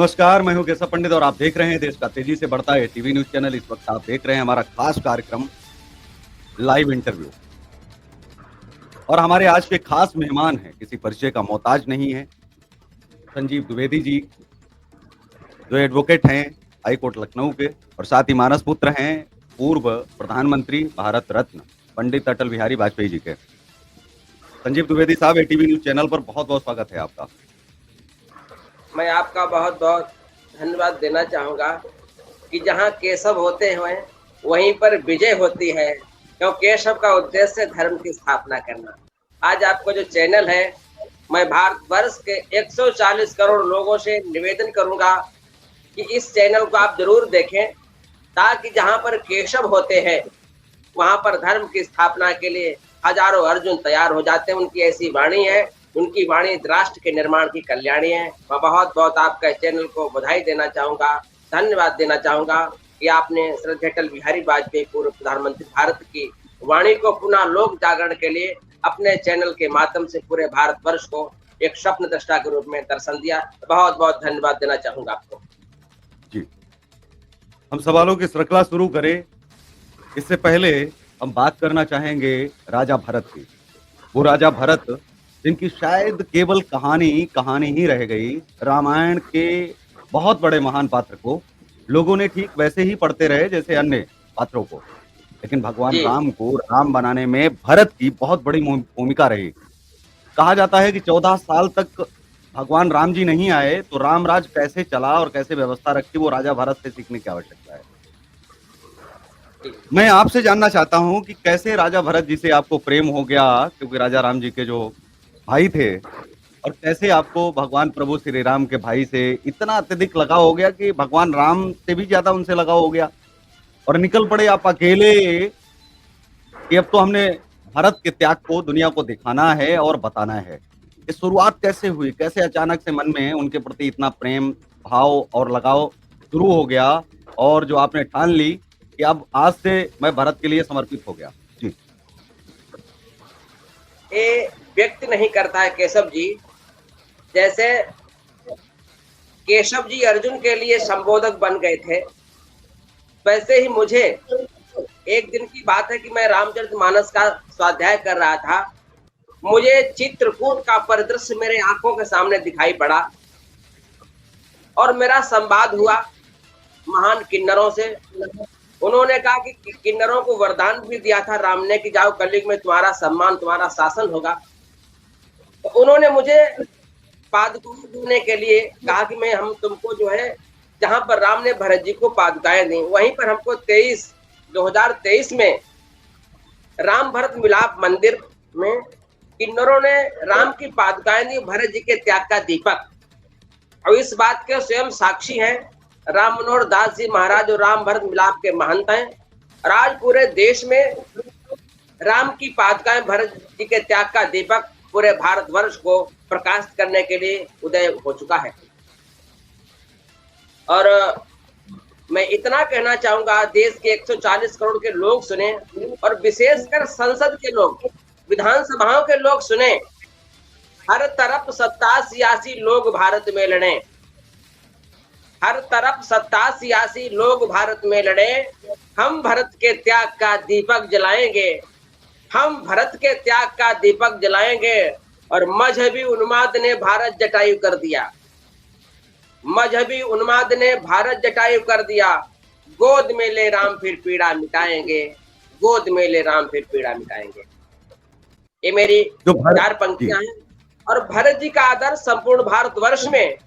नमस्कार, मैं हूँ केशव पंडित और आप देख रहे हैं देश का तेजी से बढ़ता है टीवी न्यूज़ चैनल। इस वक्त आप देख रहे हैं हमारा खास कार्यक्रम लाइव इंटरव्यू और हमारे आज के खास मेहमान हैं, किसी परिचय का मोहताज नहीं है। संजीव द्विवेदी जी, जो एडवोकेट हैं हाई कोर्ट लखनऊ के और साथ ही मानस पुत्र हैं पूर्व प्रधानमंत्री भारत रत्न पंडित अटल बिहारी वाजपेयी जी के। संजीव द्विवेदी साहब, एटीवी न्यूज़ चैनल पर बहुत-बहुत स्वागत है आपका। मैं आपका बहुत बहुत धन्यवाद देना चाहूँगा कि जहाँ केशव होते हैं वहीं पर विजय होती है, क्योंकि केशव का उद्देश्य धर्म की स्थापना करना। आज आपको जो चैनल है, मैं भारतवर्ष के 140 करोड़ लोगों से निवेदन करूँगा कि इस चैनल को आप जरूर देखें, ताकि जहाँ पर केशव होते हैं वहाँ पर धर्म की स्थापना के लिए हजारों अर्जुन तैयार हो जाते हैं। उनकी ऐसी वाणी है, उनकी वाणी राष्ट्र के निर्माण की कल्याणी है। मैं बहुत बहुत आपका इस चैनल को बधाई देना चाहूँगा, धन्यवाद देना चाहूँगा कि आपने श्रद्धेय अटल बिहारी वाजपेयी पूर्व प्रधानमंत्री भारत की वाणी को पुनः लोक जागरण के लिए अपने चैनल के माध्यम से पूरे भारतवर्ष को एक स्वप्न दृष्टा के रूप में दर्शन दिया। बहुत बहुत धन्यवाद देना चाहूँगा आपको। जी, हम सवालों की श्रृंखला शुरू करें, इससे पहले हम बात करना चाहेंगे राजा भरत की। वो राजा भरत जिनकी शायद केवल कहानी ही रह गई। रामायण के बहुत बड़े महान पात्र को लोगों ने ठीक वैसे ही पढ़ते रहे जैसे अन्य पात्रों को, लेकिन भगवान जी राम को राम बनाने में भरत की बहुत बड़ी भूमिका रही। कहा जाता है कि 14 साल तक भगवान राम जी नहीं आए तो राम राज कैसे चला और कैसे व्यवस्था रखी, वो राजा भरत से सीखने की आवश्यकता है। मैं आपसे जानना चाहता हूँ कि कैसे राजा भरत जी से आपको प्रेम हो गया, क्योंकि राजा राम जी के जो भाई थे, और कैसे आपको भगवान प्रभु श्री राम के भाई से इतना अत्यधिक लगाव हो गया कि भगवान राम से भी ज्यादा उनसे लगाव हो गया और निकल पड़े आप अकेले कि अब तो हमने भारत के त्याग को दुनिया को दिखाना है और बताना है। ये शुरुआत कैसे हुई? कैसे अचानक से मन में उनके प्रति इतना प्रेम भाव और लगाव शुरू हो गया और जो आपने ठान ली कि अब आज से मैं भारत के लिए समर्पित हो गया? जी। ये व्यक्त नहीं करता है केशव जी। जैसे केशव जी अर्जुन के लिए संबोधक बन गए थे, वैसे ही मुझे एक दिन की बात है कि मैं रामचरितमानस का स्वाध्याय कर रहा था। मुझे चित्रकूट का परिदृश्य मेरे आंखों के सामने दिखाई पड़ा और मेरा संवाद हुआ महान किन्नरों से। उन्होंने कहा कि किन्नरों को वरदान भी दिया था राम ने कि जाओ कलयुग में तुम्हारा सम्मान तुम्हारा शासन होगा। तो उन्होंने मुझे पादुकाएं देने के लिए कहा कि मैं हम तुमको जो है जहां पर राम ने भरत जी को पादुकाएं दी, वहीं पर हमको 2023 में राम भरत मिलाप मंदिर में किन्नरों ने राम की पादुकाएं दी, भरत जी के त्याग का दीपक। और इस बात के स्वयं साक्षी हैं राम मनोहर दास जी महाराज, जो राम भरत मिलाप के महंत हैं। और आज पूरे देश में राम की पादुकाएं भरत जी के त्याग का दीपक पूरे भारतवर्ष को प्रकाशित करने के लिए उदय हो चुका है। और मैं इतना कहना चाहूंगा, देश के 140 करोड़ के लोग सुने और विशेषकर संसद के लोग, विधानसभाओं के लोग सुने। हर तरफ सत्ता सियासी लोग भारत में लड़े, हर तरफ सत्ता सियासी लोग भारत में लड़े। हम भारत के त्याग का दीपक जलाएंगे, हम भारत के त्याग का दीपक जलाएंगे। और मजहबी उन्माद ने भारत जटायु कर दिया, मजहबी उन्माद ने भारत जटायु कर दिया। गोद में ले राम फिर पीड़ा मिटाएंगे, गोद में ले राम फिर पीड़ा मिटाएंगे। ये मेरी 4 पंक्तियां हैं। और भरत जी का आदर्श संपूर्ण भारतवर्ष में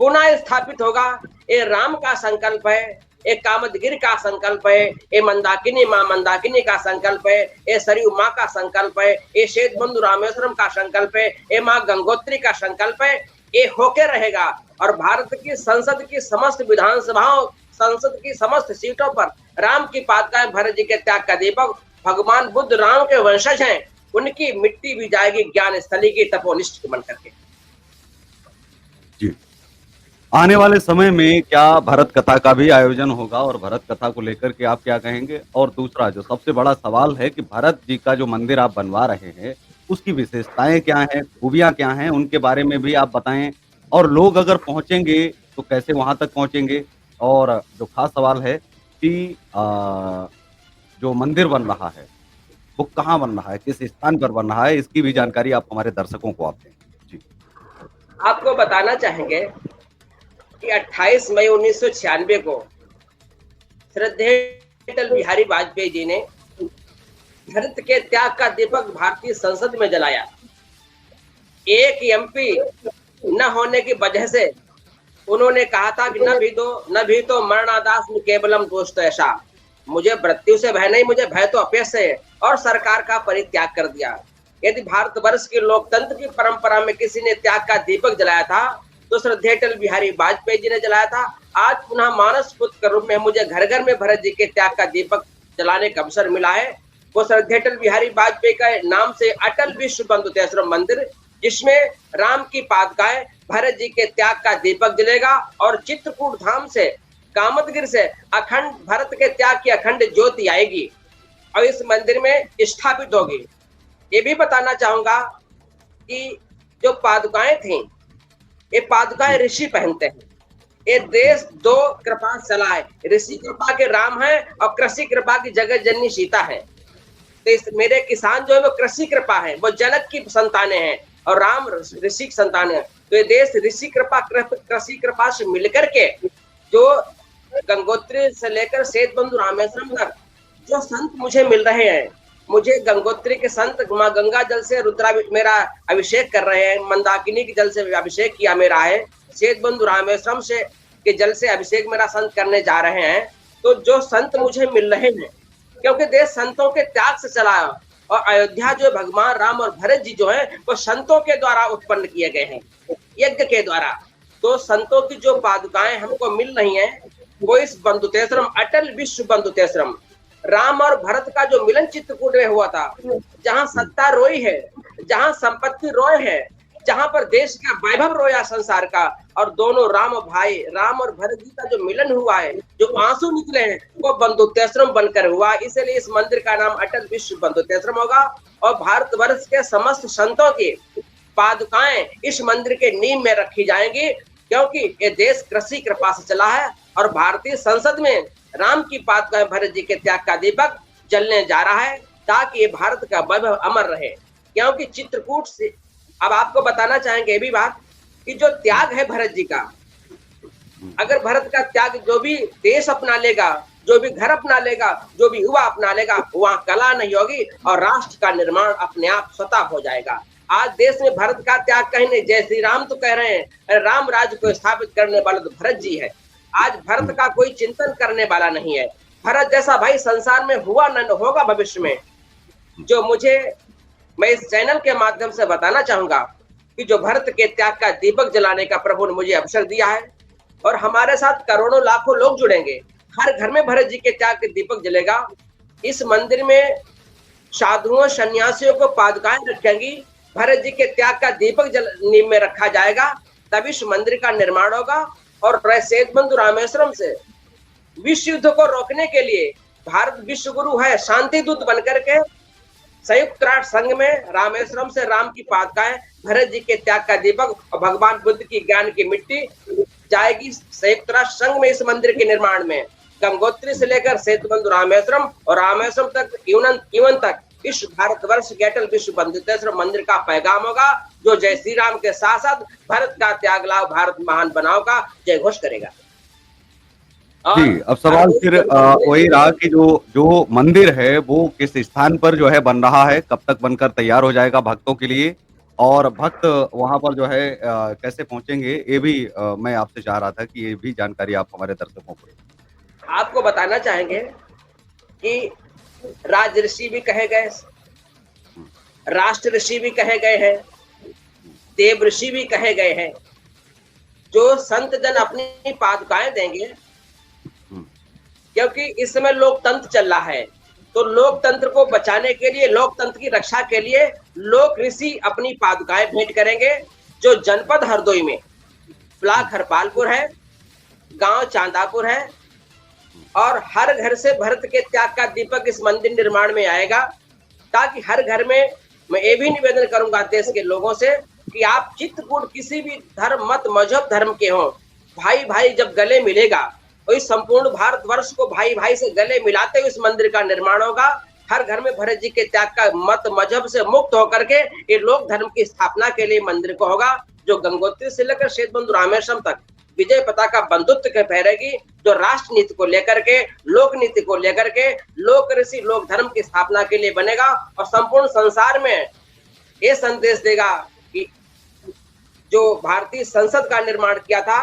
पुनः स्थापित होगा। ये राम का संकल्प है, ये कामदगिरि का संकल्प है, ये मंदाकिनी माँ मंदाकिनी का संकल्प है, ये सरयू माँ का संकल्प है, ये श्वेत बंधु रामेश्वरम का संकल्प है, ये माँ गंगोत्री का संकल्प है। ये होके रहेगा और भारत की संसद की समस्त विधानसभाओं, संसद की समस्त सीटों पर राम की पादुकाएं भरत जी के त्याग का दीपक। भगवान बुद्ध राम के वंशज हैं, उनकी मिट्टी भी जाएगी ज्ञान स्थली की तपोनिष्ठ बन करके। जी, आने वाले समय में क्या भरत कथा का भी आयोजन होगा और भरत कथा को लेकर के आप क्या कहेंगे? और दूसरा जो सबसे बड़ा सवाल है कि भरत जी का जो मंदिर आप बनवा रहे हैं, उसकी विशेषताएं क्या हैं, खूबियां क्या हैं, उनके बारे में भी आप बताएं। और लोग अगर पहुंचेंगे तो कैसे वहाँ तक पहुँचेंगे? और जो ख़ास सवाल है कि जो मंदिर बन रहा है, वो कहाँ बन रहा है? किस स्थान पर बन रहा है? इसकी भी जानकारी आप हमारे दर्शकों को आप दें। जी। आपको बताना चाहेंगे कि 28 मई 1996 को श्रद्धेय अटल बिहारी वाजपेयी जी ने भारत के त्याग का दीपक भारतीय संसद में जलाया। एक एमपी न होने की वजह से उन्होंने कहा था कि न भी तो मरणादास में केवलम दोस्त ऐसा, मुझे मृत्यु से भय नहीं, मुझे भय तो अपयश से है, और सरकार का परित्याग कर दिया। यदि भारतवर्ष की लोकतंत्र की परंपरा में किसी ने त्याग का दीपक जलाया था तो श्रद्धेय अटल बिहारी वाजपेयी जी ने जलाया था। आज पुनः मानस पुत्र के रूप में मुझे घर घर में भरत जी के त्याग का दीपक जलाने का अवसर मिला है। वो श्रद्धेय अटल बिहारी वाजपेयी का नाम से अटल विश्व बंधु तेसरम मंदिर, जिसमें राम की पादुकाएं, भरत जी के त्याग का दीपक जलेगा और चित्रकूट धाम से, कामतगिर से अखंड भरत के त्याग की अखंड ज्योति आएगी और इस मंदिर में स्थापित होगी। ये भी बताना चाहूंगा कि जो पादुकाएं थी, ये पादुकाएं ऋषि पहनते हैं। ये देश दो कृपा चलाए, ऋषि कृपा के राम है और कृषि कृपा की जगत जननी सीता है। तो इस मेरे किसान जो है वो कृषि कृपा है, वो जनक की संतानें हैं और राम ऋषि की संतान है। तो ये देश ऋषि कृपा कृषि कृपा से मिलकर के जो गंगोत्री से लेकर सेठ बंधु रामेश्वरम तक जो संत मुझे मिल रहे हैं, मुझे गंगोत्री के संत मां गंगा जल से मेरा अभिषेक कर रहे हैं, मंदाकिनी के जल से अभिषेक किया मेरा है, सेठ बंधु रामेश्वरम से के जल से अभिषेक मेरा संत करने जा रहे हैं। तो जो संत मुझे मिल रहे हैं, क्योंकि देश संतों के त्याग से चला है और अयोध्या जो भगवान राम और भरत जी जो है वो संतों के द्वारा उत्पन्न किए गए हैं, यज्ञ के द्वारा। तो संतों की जो पादुकाएं हमको मिल रही हैं वो इस बंधुतेश्वरम, अटल विश्व बंधुतेश्वरम, राम और भरत का जो मिलन चित्रकूट में हुआ था, जहां सत्ता रोई है, जहां संपत्ति रोय है, जहां पर देश का वैभव रोया संसार का, और दोनों राम भाई, राम और भरत जी का जो मिलन हुआ है, जो आंसू निकले हैं, वो बंधुतेश्वरम बनकर हुआ। इसलिए इस मंदिर का नाम अटल विश्व बंधुतेश्वरम होगा और भारतवर्ष के समस्त संतों की पादुकाएं इस मंदिर के नींव में रखी जाएंगी, क्योंकि ये देश कृषि कृपा से चला है और भारतीय संसद में राम की पादुकाएं, भरत जी के त्याग का दीपक जलने जा रहा है, ताकि ये भारत का वैभव अमर रहे। क्योंकि चित्रकूट से अब आपको बताना चाहेंगे ये भी बात कि जो त्याग है भरत जी का, अगर भरत का त्याग जो भी देश अपना लेगा, जो भी घर अपना लेगा, जो भी युवा अपना लेगा, वहां कला नहीं होगी और राष्ट्र का निर्माण अपने आप स्वतः हो जाएगा। आज देश में भरत का त्याग कहीं नहीं। जय श्री राम तो कह रहे हैं, राम राज्य को स्थापित करने वाला तो भरत जी है। आज भरत का कोई चिंतन करने वाला नहीं है। भरत जैसा भाई संसार में हुआ न होगा भविष्य में। जो मैं इस चैनल के माध्यम से बताना चाहूंगा कि जो भरत के त्याग का दीपक जलाने का प्रभु ने मुझे अवसर दिया है और हमारे साथ करोड़ों लाखों लोग जुड़ेंगे, हर घर में भरत जी के त्याग के दीपक जलेगा। इस मंदिर में साधुओं सन्यासियों को पादुकाएं रखेंगी, भरत जी के त्याग का दीपक नींव में रखा जाएगा, तभी इस मंदिर का निर्माण होगा। और सेठ बंधु रामेश्वरम से विश्व युद्ध को रोकने के लिए भारत विश्व गुरु है, शांति दूत बनकर के संयुक्त राष्ट्र संघ में रामेश्वरम से राम की पादुकाएं, भरत जी के त्याग का दीपक और भगवान बुद्ध की ज्ञान की मिट्टी जाएगी संयुक्त राष्ट्र संघ में इस मंदिर के निर्माण में। गंगोत्री से लेकर सेठ बंधु रामेश्वरम और रामेश्वरम तक इवन तक इस भारतवर्ष के अटल विश्व बंधुतेश्वरम मंदिर का पैगाम होगा, जो जय श्री राम के साथ साथ भारत का त्याग लाओ, भारत महान बनाओ का जय घोष करेगा। जी, अब सवाल फिर वही रहा कि जो मंदिर है वो किस स्थान पर जो है बन रहा है, कब तक बनकर तैयार हो जाएगा भक्तों के लिए, और भक्त वहां पर जो है कैसे पहुंचेंगे, ये भी मैं आपसे चाह रहा था कि ये भी जानकारी आप हमारे दर्शकों को। आपको बताना चाहेंगे कि राज ऋषि भी कहे गए, राष्ट्र ऋषि भी कहे गए हैं, देव ऋषि भी कहे गए हैं। जो संत जन अपनी पादुकाएं देंगे, क्योंकि इस समय लोकतंत्र चल रहा है, तो लोकतंत्र को बचाने के लिए, लोकतंत्र की रक्षा के लिए लोक ऋषि अपनी पादुकाएं भेंट करेंगे। जो जनपद हरदोई में ब्लॉक हरपालपुर है, गांव चांदापुर है, और हर घर से भरत के त्याग का दीपक इस मंदिर निर्माण में आएगा, ताकि हर घर में मैं ये भी निवेदन करूंगा देश के लोगों से कि आप चित्रकूट किसी भी धर्म, मत, मजहब, धर्म के हों, भाई भाई जब गले मिलेगा तो इस संपूर्ण भारतवर्ष को भाई भाई से गले मिलाते हुए इस मंदिर का निर्माण होगा। हर घर में भरत जी के त्याग का मत मजहब से मुक्त होकर के ये लोक धर्म की स्थापना के लिए मंदिर को होगा, जो गंगोत्री से लेकर श्वेतबंधु रामेश्वरम तक विजय पताका बंधुत्व के फहरेगी, जो राष्ट्र नीति को लेकर के, लोक नीति को लेकर के, लोक ऋषि लोक धर्म की स्थापना के लिए बनेगा और संपूर्ण संसार में ये संदेश देगा कि जो भारतीय संसद का निर्माण किया था,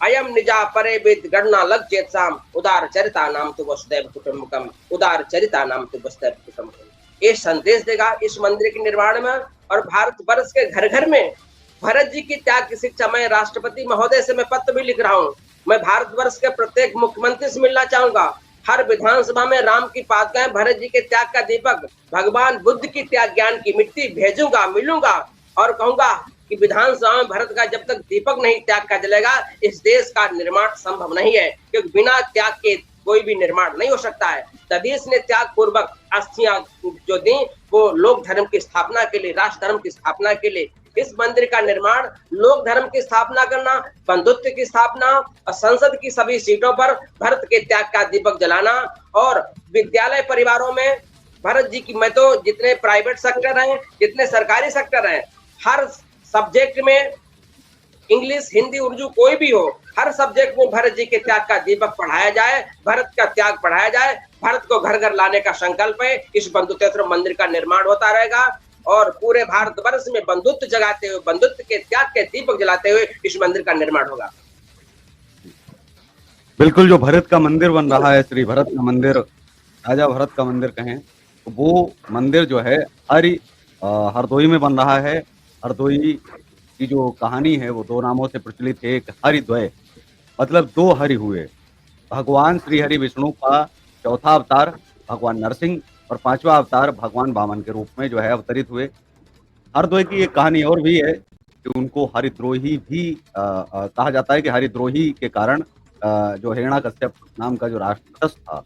अयम निजा परे वेद गणना लग चेतसाम उदार चरिता नाम तो वसुदैव कुटुंबकम, उदार चरिता नाम तो वसुदैव कुटुंबकम। ये संदेश देगा इस मंदिर के निर्माण में। और भारतवर्ष के घर घर में भरत जी की त्याग की शिक्षा, मैं राष्ट्रपति महोदय से मैं पत्र भी लिख रहा हूँ, मैं भारतवर्ष के प्रत्येक मुख्यमंत्री से मिलना चाहूंगा। हर विधानसभा में राम की पादुकाएं, भरत जी के त्याग का दीपक, भगवान बुद्ध की त्याग ज्ञान की मिट्टी भेजूंगा, मिलूंगा और कहूंगा कि विधानसभा में भरत का जब तक दीपक नहीं त्याग का जलेगा, इस देश का निर्माण संभव नहीं है, क्योंकि बिना त्याग के कोई भी निर्माण नहीं हो सकता है। तदीस ने त्याग पूर्वक अस्थियां जो दी, वो लोक धर्म की स्थापना के लिए, राष्ट्र धर्म की स्थापना के लिए। इस मंदिर का निर्माण, लोक धर्म की स्थापना करना, बंधुत्व की स्थापना और संसद की सभी सीटों पर भरत के त्याग का दीपक जलाना और विद्यालय परिवारों में भरत जी की, मैं तो जितने प्राइवेट सेक्टर हैं, जितने सरकारी सेक्टर हैं, हर सब्जेक्ट में इंग्लिश, हिंदी, उर्दू कोई भी हो, हर सब्जेक्ट में भरत जी के त्याग का दीपक पढ़ाया जाए, भरत का त्याग पढ़ाया जाए। भरत को घर घर लाने का संकल्प है। इस बंधुत्व मंदिर का निर्माण होता रहेगा और पूरे भारतवर्ष में बंधुत्व जगाते हुए, बंधुत्व के त्याग के दीपक जलाते हुए इस मंदिर का निर्माण होगा। बिल्कुल, जो भरत का मंदिर बन रहा है, श्री भरत का मंदिर, राजा भरत का मंदिर कहें तो वो मंदिर जो है हरदोई में बन रहा है। हरदोई की जो कहानी है वो दो नामों से प्रचलित है। एक हरिद्वय मतलब दो हरि हुए, भगवान श्री हरि विष्णु का चौथा अवतार भगवान नरसिंह और पांचवा अवतार भगवान वामन के रूप में जो है अवतरित हुए। हरद्वय की एक कहानी और भी है कि उनको हरिद्रोही भी कहा जाता है कि हरिद्रोही के कारण जो हिरण्याकश्यप नाम का जो राक्षस था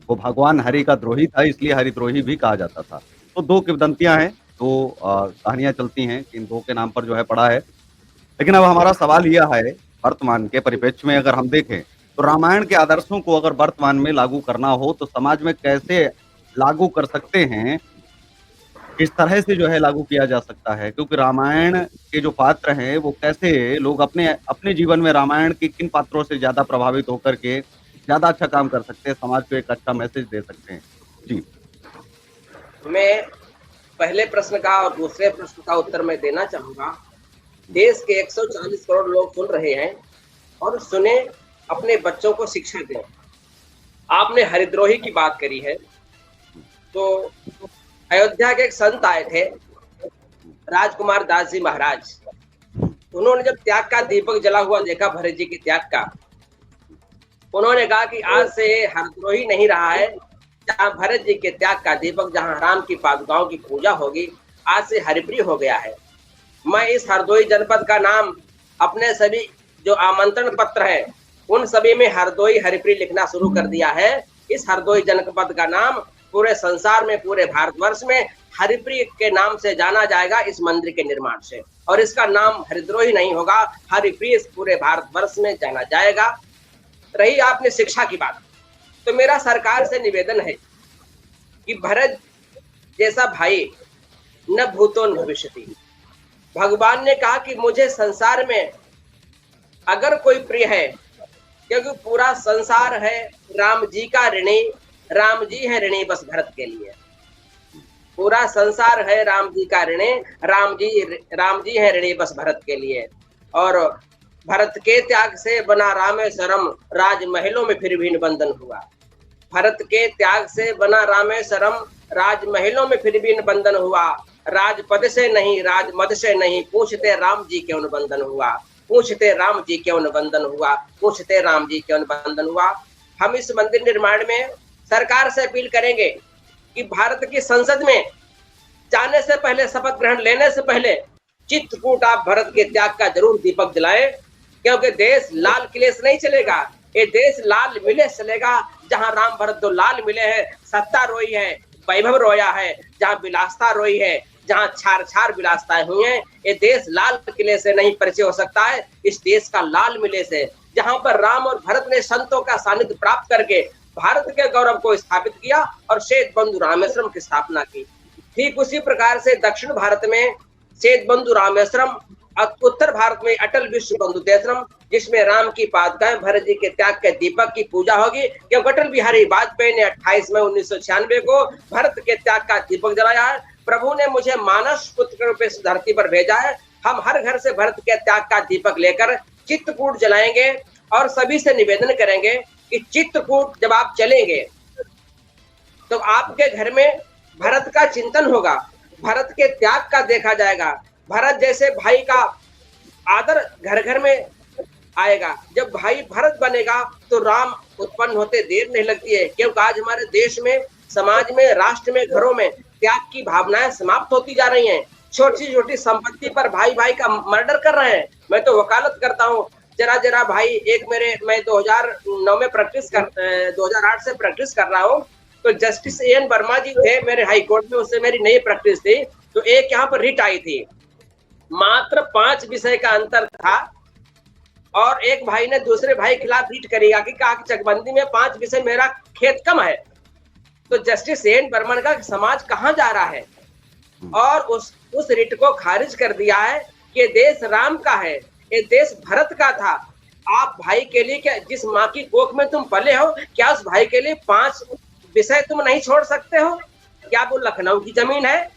वो भगवान हरि का द्रोही था, इसलिए हरिद्रोही भी कहा जाता था। तो दो किंवदंतियां हैं, दो कहानियां चलती हैं कि इन दो के नाम पर जो है पड़ा है। लेकिन अब हमारा सवाल यह है, वर्तमान के परिप्रेक्ष्य में अगर हम देखें तो रामायण के आदर्शों को अगर वर्तमान में लागू करना हो तो समाज में कैसे लागू कर सकते हैं, किस तरह से जो है लागू किया जा सकता है? क्योंकि रामायण के जो पात्र हैं वो कैसे लोग अपने अपने जीवन में रामायण के किन पात्रों से ज्यादा प्रभावित होकर के ज्यादा अच्छा काम कर सकते हैं, समाज को एक अच्छा मैसेज दे सकते हैं? जी, मैं पहले प्रश्न का और दूसरे प्रश्न का उत्तर मैं देना चाहूंगा। देश के 140 करोड़ लोग सुन रहे हैं और सुने, अपने बच्चों को शिक्षा दें। आपने हरिद्रोही की बात करी है, तो अयोध्या के एक संत आए थे, राजकुमार दास जी महाराज। उन्होंने जब त्याग का दीपक जला हुआ देखा भरत जी के त्याग का, उन्होंने कहा कि आज से हरिद्रोही नहीं रहा है, जहाँ भरत जी के त्याग का दीपक, जहाँ राम की पादुकाओं की पूजा होगी, आज से हरिप्रिय हो गया है। मैं इस हरदोई जनपद का नाम अपने सभी जो आमंत्रण पत्र है उन सभी में हरदोई हरिप्रिय लिखना शुरू कर दिया है। इस हरदोई जनपद का नाम पूरे संसार में, पूरे भारतवर्ष में हरिप्रिय के नाम से जाना जाएगा इस मंदिर के निर्माण से। और इसका नाम हरिद्रोही नहीं होगा, हरिप्रिय पूरे भारतवर्ष में जाना जाएगा। रही आपने शिक्षा की बात, तो मेरा सरकार से निवेदन है कि भरत जैसा भाई न भूतो न भविष्यति। भगवान ने कहा कि मुझे संसार में अगर कोई प्रिय है, क्योंकि पूरा संसार है राम जी का ऋणी, राम जी है ऋणी बस भरत के लिए। पूरा संसार है राम जी का ऋणी, राम जी है ऋणी बस भरत के लिए। और भरत के त्याग से बना रामेश्वरम, राजमहलों में फिर भी बंधन हुआ। भरत के त्याग से बना रामेश्वरम, राजमहलों में फिर भी बंधन हुआ। राजपद से नहीं, राजमद से नहीं, पूछते राम जी क्यों न बंधन हुआ, पूछते राम जी क्यों न बंधन हुआ, पूछते राम जी क्यों न बंधन हुआ। हम इस मंदिर निर्माण में सरकार से अपील करेंगे कि भारत की संसद में जाने से पहले, शपथ ग्रहण लेने से पहले चित्रकूट आप भरत के त्याग का जरूर दीपक जलाएं, क्योंकि देश लाल किले से नहीं चलेगा, ये देश लाल मिले से चलेगा। जहां राम भरत दो लाल मिले हैं, सत्ता रोई है, वैभव रोया है, जहां विलासता रोई है, जहां छार छार विलासताएं हुई हैं, ये देश लाल किले से नहीं परिचय हो सकता है, इस देश का लाल मिले से। जहां पर राम और भरत ने संतों का सानिध्य प्राप्त करके भारत के गौरव को स्थापित किया और श्वेत बंधु रामेश्वरम की स्थापना की। ठीक उसी प्रकार से दक्षिण भारत में श्वेत बंधु रामेश्वरम, उत्तर भारत में अटल विश्व बंधु देशरम, जिसमें राम की पादुकाएं, भरत जी के त्याग के दीपक की पूजा होगी, क्योंकि अटल बिहारी वाजपेयी ने 28 मई 1996 को भारत के त्याग का दीपक जलाया है। प्रभु ने मुझे मानस पुत्र के रूप में इस धरती पर भेजा है। हम हर घर से भारत के त्याग का दीपक लेकर चित्रकूट जलाएंगे और सभी से निवेदन करेंगे कि चित्रकूट जब आप चलेंगे तो आपके घर में भारत का चिंतन होगा, भारत के त्याग का देखा जाएगा, भारत जैसे भाई का आदर घर घर में आएगा। जब भाई भारत बनेगा तो राम उत्पन्न होते देर नहीं लगती है, क्योंकि आज हमारे देश में, समाज में, राष्ट्र में, घरों में त्याग की भावनाएं समाप्त होती जा रही हैं। छोटी छोटी संपत्ति पर भाई भाई का मर्डर कर रहे हैं। मैं तो वकालत करता हूँ, जरा भाई, मैं 2009 में 2008 से प्रैक्टिस कर रहा हूँ। तो जस्टिस एन वर्मा जी थे मेरे हाई कोर्ट में, उससे मेरी नई प्रैक्टिस थी। तो एक यहाँ पर रिट आई थी, मात्र 5 विषय का अंतर था और एक भाई ने दूसरे भाई के खिलाफ रिट करेगा कि कहा कि चकबंदी में 5 विषय मेरा खेत कम है। तो जस्टिस एन बर्मन का समाज कहाँ जा रहा है, और उस रिट को खारिज कर दिया है कि देश राम का है, ये देश भरत का था। आप भाई के लिए, क्या जिस माँ की कोख में तुम पले हो, क्या उस भाई के लिए 5 विषय तुम नहीं छोड़ सकते हो? क्या वो लखनऊ की जमीन है?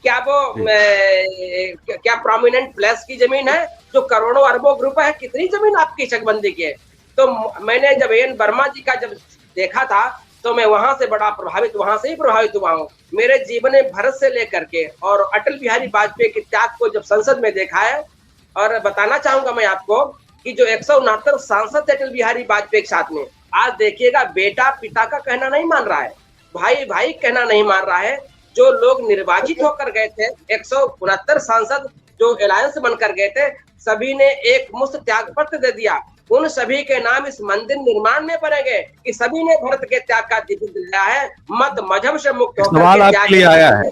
क्या वो क्या प्रोमिनेंट प्लेस की जमीन है जो करोड़ों अरबों रुपए है? कितनी जमीन आपकी चकबंदी की है? तो मैंने जब एन वर्मा जी का जब देखा था तो मैं वहां से ही प्रभावित हुआ हूँ। मेरे जीवन में भरत से लेकर के और अटल बिहारी वाजपेयी के त्याग को जब संसद में देखा है, और बताना चाहूंगा मैं आपको कि जो 169 सांसद थे अटल बिहारी वाजपेयी के साथ में, आज देखिएगा बेटा पिता का कहना नहीं मान रहा है, भाई भाई कहना नहीं मान रहा है। जो लोग निर्वाचित होकर गए थे, 169 सांसद जो अलायंस बनकर गए थे, सभी ने एक मुश्त त्याग पत्र दे दिया। उन सभी के नाम इस मंदिर निर्माण में पड़ेंगे कि सभी ने भारत के त्याग का दीपक दिया है, मत मजहब से मुक्त होकर सवाल आपके लिए आया है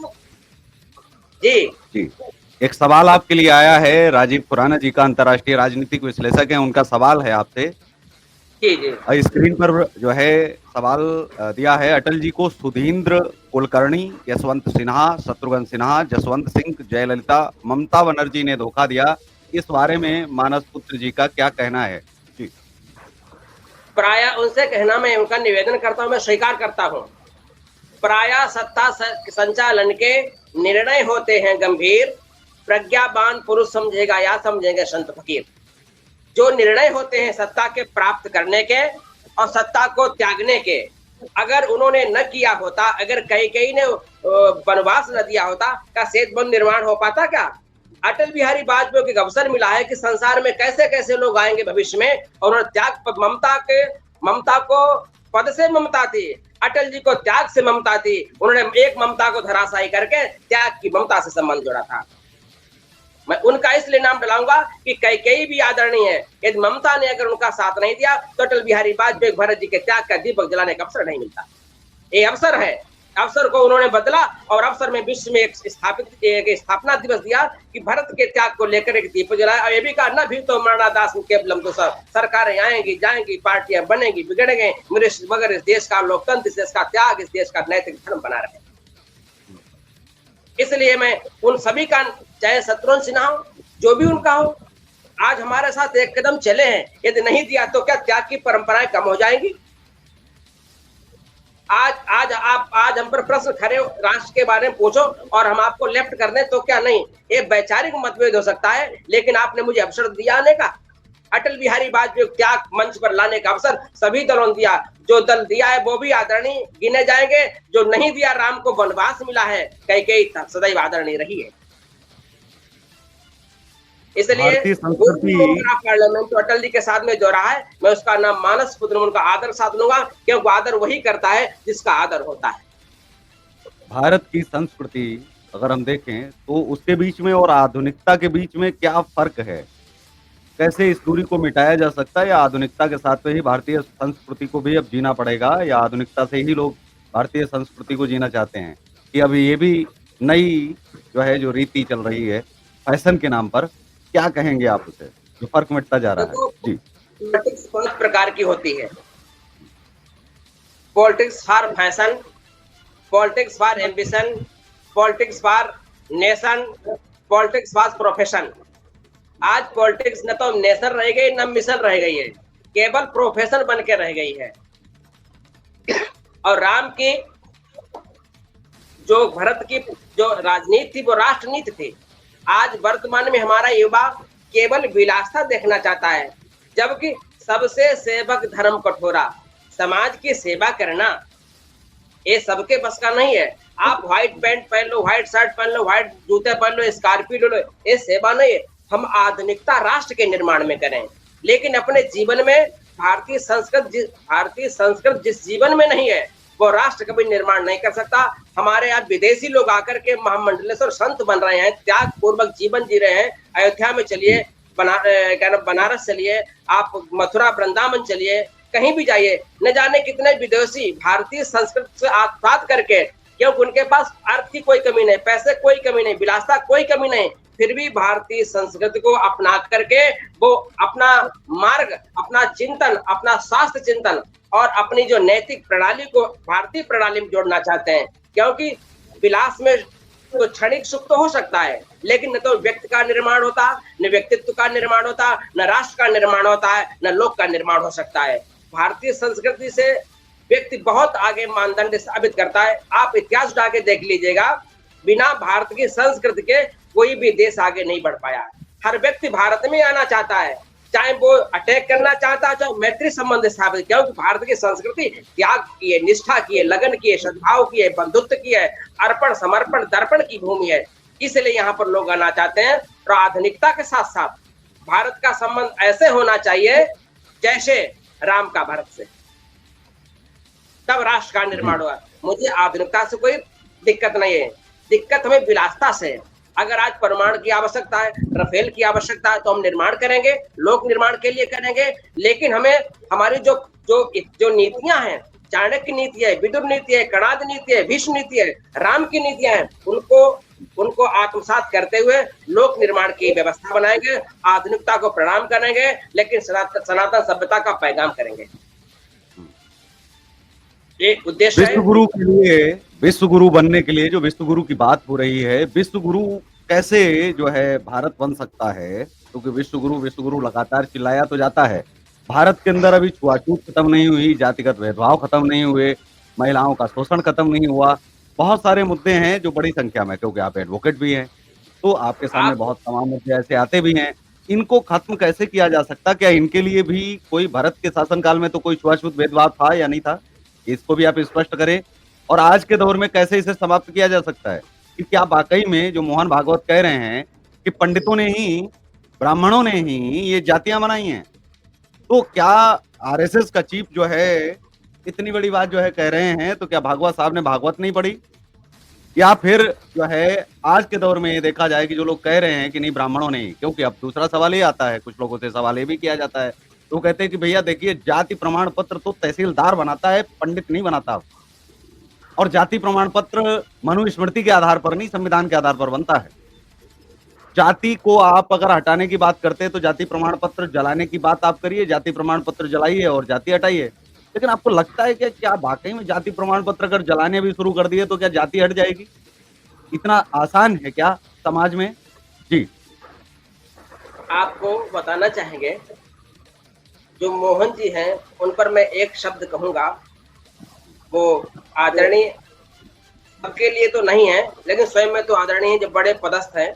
जी। एक सवाल आपके लिए आया है, राजीव खुराना जी का, अंतर्राष्ट्रीय राजनीतिक विश्लेषक है, उनका सवाल है आपसे। जी। स्क्रीन पर जो है सवाल दिया है, अटल जी को सुधींद्र कुलकर्णी, यशवंत सिन्हा, शत्रुघ्न सिन्हा, जसवंत सिंह, जयललिता, ममता बनर्जी ने धोखा दिया, इस बारे में मानस पुत्र जी का क्या कहना है? जी। प्राय उनसे कहना, मैं उनका निवेदन करता हूं, मैं स्वीकार करता हूं, प्राय सत्ता संचालन के निर्णय होते हैं गंभीर, प्रज्ञावान पुरुष समझेगा या समझेंगे संत फकीर। जो निर्णय होते हैं सत्ता के प्राप्त करने के और सत्ता को त्यागने के, अगर उन्होंने न किया होता, अगर कई ने वनवास न दिया होता, क्या सेतु बंध निर्माण हो पाता? क्या अटल बिहारी वाजपेयी को अवसर मिला है कि संसार में कैसे कैसे लोग आएंगे भविष्य में, और उन्होंने त्याग, ममता को पद से ममता थी, अटल जी को त्याग से ममता थी। उन्होंने एक ममता को धराशायी करके त्याग की ममता से संबंध जोड़ा था। मैं उनका इसलिए नाम डलाऊंगा कि कई भी आदरणीय है, यदि ममता ने अगर उनका साथ नहीं दिया तो अटल बिहारी वाजपेयी भरत जी के त्याग का दीपक जलाने का अवसर नहीं मिलता। ये अवसर है, अवसर को उन्होंने बदला और अवसर में विश्व में एक स्थापना दिवस दिया कि भारत के त्याग को लेकर एक दीपक जलाया। और ये भी कहा, न भी तो मरना दास केवलम तो सब, सरकारें आएंगी जाएंगी, पार्टियां बनेंगी बिगड़ेंगे, मगर इस देश का लोकतंत्र, इस देश का त्याग, इस देश का नैतिक धर्म बना रहे। इसलिए मैं उन सभी का, चाहे शत्रुघ्न सिन्हा हो, जो भी उनका हो, आज हमारे साथ एक कदम चले हैं। यदि नहीं दिया तो क्या त्याग की परंपराएं कम हो जाएंगी? आज हम पर प्रश्न खड़े, राष्ट्र के बारे में पूछो और हम आपको लेफ्ट कर दें तो क्या नहीं? ये वैचारिक मतभेद हो सकता है, लेकिन आपने मुझे अवसर दिया आने का। अटल बिहारी वाजपेयी त्याग मंच पर लाने का अवसर सभी दलों ने दिया। जो दल दिया है वो भी आदरणीय गिने जाएंगे, जो नहीं दिया, राम को वनवास मिला है, कई सदैव आदरणीय रही है। इसलिए पार्लियामेंट तो अटल जी के साथ में जो रहा है, मैं उसका नाम मानस पुत्र, उनका आदर साथ लूंगा, क्योंकि आदर वही करता है जिसका आदर होता है। भारत की संस्कृति अगर हम देखें तो उसके बीच में और आधुनिकता के बीच में क्या फर्क है? कैसे इस दूरी को मिटाया जा सकता है, या आधुनिकता के साथ में ही भारतीय संस्कृति को भी अब जीना पड़ेगा, या आधुनिकता से ही लोग भारतीय संस्कृति को जीना चाहते हैं कि अभी ये भी नई जो रीति चल रही है फैशन के नाम पर? क्या कहेंगे आप उसे, जो फर्क मिटता जा रहा है? जी। पांच प्रकार की होती है। Politics for fashion, politics for ambition, politics for nation, politics for profession. आज पॉलिटिक्स न तो नेशन रह गई न मिशन रह गई है, केवल प्रोफेशन बन के रह गई है। और राम की जो भरत की जो राजनीति थी वो राष्ट्रनीति थी। आज वर्तमान में हमारा युवा केवल विलासता देखना चाहता है, जबकि सबसे सेवक धर्म कठोरा, समाज की सेवा करना ये सबके बस का नहीं है। आप व्हाइट पैंट पहन लो, व्हाइट शर्ट पहन लो, व्हाइट जूते पहन लो, स्कॉर्पियो लो, ये सेवा नहीं है। हम आधुनिकता राष्ट्र के निर्माण में करें, लेकिन अपने जीवन में भारतीय संस्कृत जिस जीवन में नहीं है वो राष्ट्र कभी निर्माण नहीं कर सकता। हमारे यहाँ विदेशी लोग आकर के महामंडलेश्वर संत बन रहे हैं, त्याग पूर्वक जीवन जी रहे हैं। अयोध्या में चलिए, बनारस चलिए, आप मथुरा वृंदावन चलिए, कहीं भी जाइए, न जाने कितने विदेशी भारतीय संस्कृति से आत्मसात करके, क्योंकि उनके पास अर्थ की कोई कमी नहीं, पैसे कोई कमी नहीं, विलासता कोई कमी नहीं, फिर भी भारतीय संस्कृति को अपना करके वो अपना मार्ग, अपना चिंतन, अपना शास्त्र चिंतन और अपनी जो नैतिक प्रणाली को भारतीय प्रणाली में जोड़ना चाहते हैं। क्योंकि विलास में तो क्षणिक सुख तो हो सकता है, लेकिन न तो व्यक्ति का निर्माण होता, न व्यक्तित्व का निर्माण होता, न राष्ट्र का निर्माण होता है, न लोक का निर्माण हो सकता है। भारतीय संस्कृति से व्यक्ति बहुत आगे मानदंड साबित करता है। आप इतिहास उठा के देख लीजिएगा, बिना भारत की संस्कृति के कोई भी देश आगे नहीं बढ़ पाया। हर व्यक्ति भारत में आना चाहता है, चाहे वो अटैक करना चाहता है, चाहे मैत्री संबंध स्थापित, क्योंकि भारत की संस्कृति त्याग की है, निष्ठा की है, लगन की है, सद्भाव की है, बंधुत्व की है, अर्पण समर्पण दर्पण की भूमि है। इसलिए यहाँ पर लोग आना चाहते हैं। और आधुनिकता के साथ साथ भारत का संबंध ऐसे होना चाहिए जैसे राम का भरत से, तब राष्ट्र का निर्माण हुआ। मुझे आधुनिकता से कोई दिक्कत नहीं है, दिक्कत हमें विलासता से है। अगर आज परमाणु की आवश्यकता है, राफेल की आवश्यकता है, तो हम निर्माण करेंगे, लोक निर्माण के लिए करेंगे, लेकिन हमें हमारी जो नीतियां हैं, चाणक्य नीति है, विदुर नीति है, कणाद नीति है, भीष्म नीति है, राम की नीतियां हैं, उनको आत्मसात करते हुए लोक निर्माण की व्यवस्था बनाएंगे, आधुनिकता को प्रणाम करेंगे, लेकिन सनातन सभ्यता का पैगाम करेंगे। ये उद्देश्य है। विश्व गुरु के लिए, विश्व गुरु बनने के लिए जो विश्व गुरु की बात हो रही है, विश्व गुरु कैसे जो है भारत बन सकता है? क्योंकि विश्व गुरु लगातार चिल्लाया तो जाता है। भारत के अंदर अभी छुआछूत खत्म नहीं हुई, जातिगत भेदभाव खत्म नहीं हुए, महिलाओं का शोषण खत्म नहीं हुआ। बहुत सारे मुद्दे हैं जो बड़ी संख्या में, क्योंकि आप एडवोकेट भी हैं, तो आपके सामने बहुत तमाम मुद्दे ऐसे आते भी हैं। इनको खत्म कैसे किया जा सकता? क्या इनके लिए भी कोई भारत के शासनकाल में तो कोई छुआछूत भेदभाव था या नहीं था? इसको भी आप स्पष्ट करें। और आज के दौर में कैसे इसे समाप्त किया जा सकता है कि क्या वाकई में जो मोहन भागवत कह रहे हैं कि पंडितों ने ही, ब्राह्मणों ने ही ये जातियां बनाई हैं, तो क्या आरएसएस का चीफ जो है इतनी बड़ी बात जो है कह रहे हैं, तो क्या भागवत साहब ने भागवत नहीं पढ़ी? या फिर जो है आज के दौर में ये देखा जाए कि जो लोग कह रहे हैं कि नहीं ब्राह्मणों ने ही, क्योंकि अब दूसरा सवाल ये आता है, कुछ लोगों से सवाल ये भी किया जाता है, तो कहते हैं कि भैया देखिए, जाति प्रमाण पत्र तो तहसीलदार बनाता है, पंडित नहीं बनाता। और जाति प्रमाण पत्र मनुस्मृति के आधार पर नहीं, संविधान के आधार पर बनता है। जाति को आप अगर हटाने की बात करते हैं तो जाति प्रमाण पत्र जलाने की बात आप करिए, जाति प्रमाण पत्र जलाइए और जाति हटाइए। लेकिन आपको लगता है कि क्या वाकई में जाति प्रमाण पत्र अगर जलाने भी शुरू कर दिए तो क्या जाति हट जाएगी? इतना आसान है क्या समाज में? जी, आपको बताना चाहेंगे, जो मोहन जी हैं उन पर मैं एक शब्द कहूंगा, वो आदरणीय सबके लिए तो नहीं है, लेकिन स्वयं में तो आदरणीय है, जो बड़े पदस्थ हैं।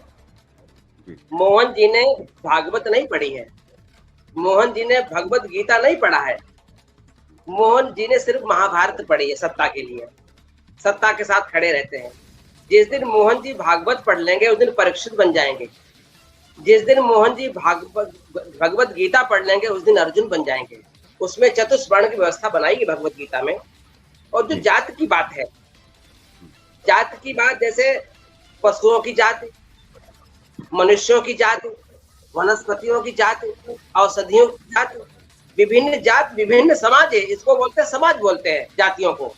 मोहन जी ने भागवत नहीं पढ़ी है, मोहन जी ने भगवत गीता नहीं पढ़ा है, मोहन जी ने सिर्फ महाभारत पढ़ी है सत्ता के लिए, सत्ता के साथ खड़े रहते हैं। जिस दिन मोहन जी भागवत पढ़ लेंगे उस दिन परीक्षित बन जाएंगे, जिस दिन मोहन जी भगवत गीता पढ़ लेंगे उस दिन अर्जुन बन जाएंगे। उसमें चतुष्वर्ण की व्यवस्था बनाएगी भगवत गीता में। और जो जात की बात है, जात की बात जैसे पशुओं की जाति, मनुष्यों की जाति, वनस्पतियों की जाति, औषधियों की जाति, विभिन्न जात विभिन्न समाज है, इसको बोलते हैं समाज, बोलते हैं जातियों को।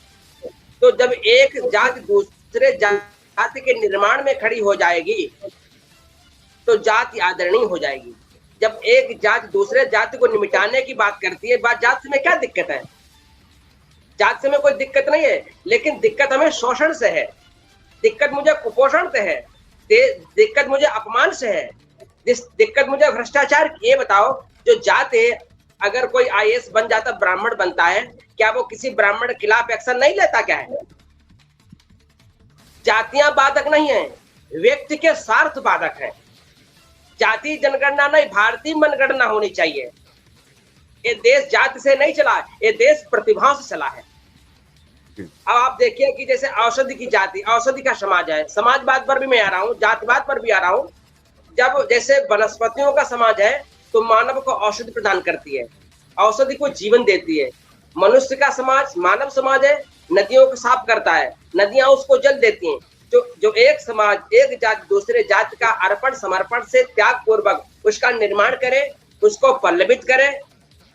तो जब एक जाति दूसरे जाति के निर्माण में खड़ी हो जाएगी तो जाति आदरणीय हो जाएगी। जब एक जाति दूसरे जाति को निमिटाने की बात करती है, बात जाति में क्या दिक्कत है? जाति में कोई दिक्कत नहीं है, लेकिन दिक्कत हमें शोषण से है, दिक्कत मुझे कुपोषण से है, दिक्कत मुझे अपमान से है, दिक्कत मुझे भ्रष्टाचार की। ये बताओ, जो जाति अगर कोई आईएएस बन जाता, ब्राह्मण बनता है, क्या वो किसी ब्राह्मण के खिलाफ एक्शन नहीं लेता? क्या है? जातियां बाधक नहीं है, व्यक्ति के स्वार्थ बाधक है। जाति जनगणना नहीं, भारतीय मनगणना होनी चाहिए। ये देश जाति से नहीं चला, ये देश प्रतिभाओं से चला है। अब आप देखिए कि जैसे औषधि की जाति, औषधि का समाज है, समाजवाद पर भी मैं आ रहा हूँ, जातिवाद पर भी आ रहा हूँ। जब जैसे वनस्पतियों का समाज है तो मानव को औषधि प्रदान करती है, औषधि को जीवन देती है। मनुष्य का समाज, मानव समाज है, नदियों को साफ करता है, नदियां उसको जल देती हैं। जो एक समाज, एक जाति दूसरे जाति का अर्पण समर्पण से त्याग पूर्वक उसका निर्माण करे, उसको पल्लवित करे,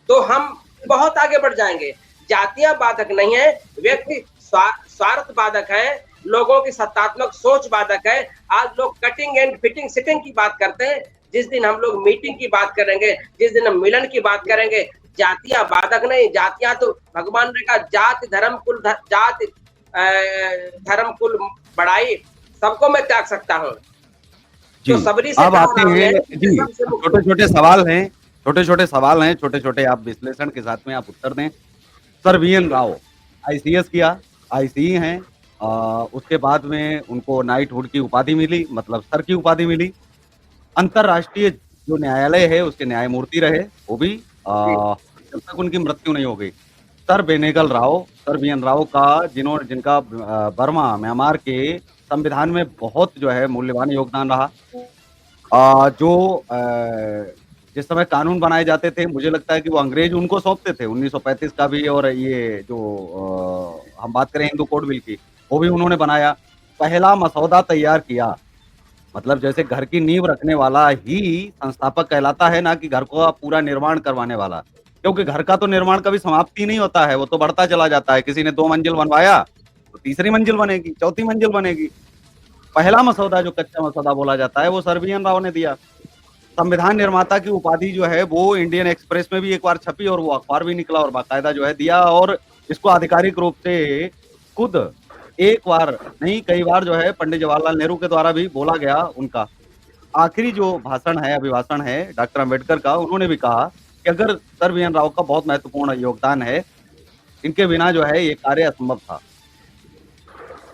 तो हम बहुत आगे बढ़ जाएंगे। जातियां बाधक नहीं है, व्यक्ति स्वार्थ बाधक है, लोगों की सत्तात्मक सोच बाधक है। आज लोग कटिंग एंड फिटिंग सिटिंग की बात करते हैं, जिस दिन हम लोग मीटिंग की बात करेंगे, जिस दिन हम मिलन की बात करेंगे, जातियां बाधक नहीं। जातियां तो भगवान ने कहा जाति धर्म कुल जाति धर्म कुल बड़ाई सबको मैं त्याग सकता हूँ। तो सबरी से अब आते हैं जी, छोटे छोटे सवाल हैं, छोटे छोटे आप विश्लेषण के साथ में आप उत्तर दें। सर वीएन राव आईसीएस किया, आईसीई हैं, उसके बाद में उनको नाइटहुड की उपाधि मिली, मतलब सर की उपाधि मिली। अंतरराष्ट्रीय जो न्यायालय है उसके न्यायमूर्ति रहे, वो भी जब तक उनकी मृत्यु नहीं हो गई। Sir Benegal Rau, sir B N Rau का जिनका बर्मा म्यांमार के संविधान में बहुत जो है मूल्यवान योगदान रहा। जो जिस समय कानून बनाए जाते थे, मुझे लगता है कि वो अंग्रेज उनको सौंपते थे, 1935 का भी, और ये जो हम बात करें हिंदू कोड बिल की, वो भी उन्होंने बनाया। पहला मसौदा तैयार किया, मतलब जैसे घर की नींव रखने वाला ही संस्थापक कहलाता है, ना कि घर को पूरा निर्माण करवाने वाला, क्योंकि घर का तो निर्माण कभी समाप्ति नहीं होता है, वो तो बढ़ता चला जाता है। किसी ने 2 मंजिल बनवाया तो तीसरी मंजिल बनेगी, चौथी मंजिल बनेगी। पहला मसौदा जो कच्चा मसौदा बोला जाता है वो सर वीएन राव ने दिया। संविधान निर्माता की उपाधि जो है वो इंडियन एक्सप्रेस में भी एक बार छपी और वो अखबार भी निकला और बाकायदा जो है दिया, और इसको आधिकारिक रूप से खुद एक बार नहीं कई बार जो है पंडित जवाहरलाल नेहरू के द्वारा भी बोला गया। उनका आखिरी जो भाषण है, अभिभाषण है डॉक्टर अंबेडकर का, उन्होंने भी कहा कि अगर सर वीएन राव का बहुत महत्वपूर्ण योगदान है, इनके बिना जो है ये कार्य असंभव था।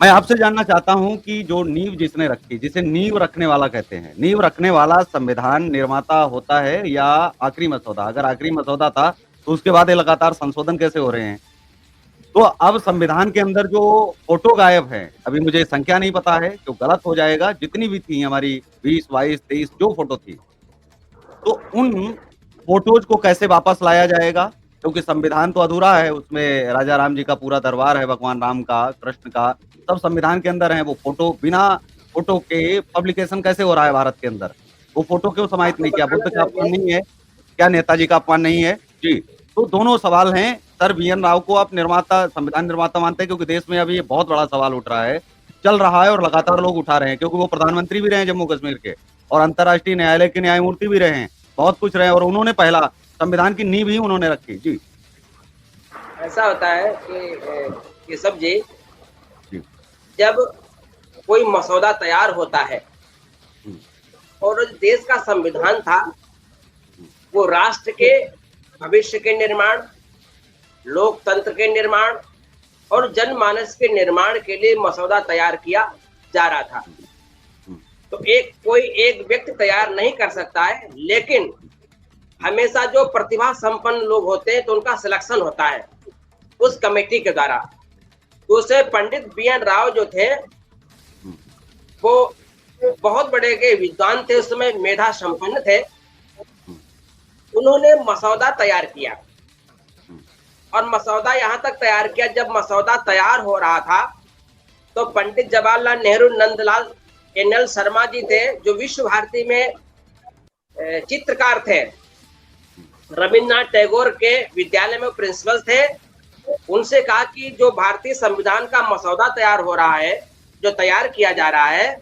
मैं आपसे जानना चाहता हूं कि जो नींव जिसने रखी, जिसे नींव रखने वाला कहते हैं, नींव रखने वाला संविधान निर्माता होता है या आखिरी मसौदा? अगर आखिरी मसौदा था तो उसके बाद ये लगातार संशोधन कैसे हो रहे हैं? तो अब संविधान के अंदर जो फोटो गायब है, अभी मुझे संख्या नहीं पता है, जो गलत हो जाएगा, जितनी भी थी हमारी 20, 22, 23 जो फोटो थी, तो उन फोटोज को कैसे वापस लाया जाएगा? क्योंकि संविधान तो अधूरा है, उसमें राजा राम जी का पूरा दरबार है, भगवान राम का, कृष्ण का, सब संविधान के अंदर है। वो फोटो, बिना फोटो के पब्लिकेशन कैसे हो रहा है भारत के अंदर? वो फोटो क्यों समाहित नहीं किया? बुद्ध का अपमान नहीं है क्या? नेताजी का अपमान नहीं है? जी, तो दोनों सवाल हैं। सर वीएन राव को आप निर्माता, संविधान निर्माता मानते हैं? क्योंकि देश में अभी ये बहुत बड़ा सवाल उठ रहा है, चल रहा है और लगातार लोग उठा रहे हैं, क्योंकि वो प्रधानमंत्री भी रहे हैं जम्मू कश्मीर के और अंतर्राष्ट्रीय न्यायालय के न्यायमूर्ति भी रहे हैं, बहुत कुछ रहे, और उन्होंने पहला संविधान की नींव ही उन्होंने रखी। जी, ऐसा होता है कि सब जी, जब कोई मसौदा तैयार होता है और देश का संविधान था, वो राष्ट्र के भविष्य के निर्माण, लोकतंत्र के निर्माण और जनमानस के निर्माण के लिए मसौदा तैयार किया जा रहा था। तो कोई एक व्यक्ति तैयार नहीं कर सकता है, लेकिन हमेशा जो प्रतिभा संपन्न लोग होते हैं तो उनका सिलेक्शन होता है उस कमेटी के द्वारा। दूसरे पंडित वीएन राव जो थे वो बहुत बड़े के विद्वान थे, उस समय मेधा संपन्न थे। उन्होंने मसौदा तैयार किया और मसौदा यहाँ तक तैयार किया, जब मसौदा तैयार हो रहा था तो पंडित जवाहरलाल नेहरू, नंदलाल एनएल शर्मा जी थे जो विश्व भारती में चित्रकार थे, रविन्द्रनाथ टैगोर के विद्यालय में प्रिंसिपल थे। उनसे कहा कि जो भारतीय संविधान का मसौदा तैयार हो रहा है, जो तैयार किया जा रहा है,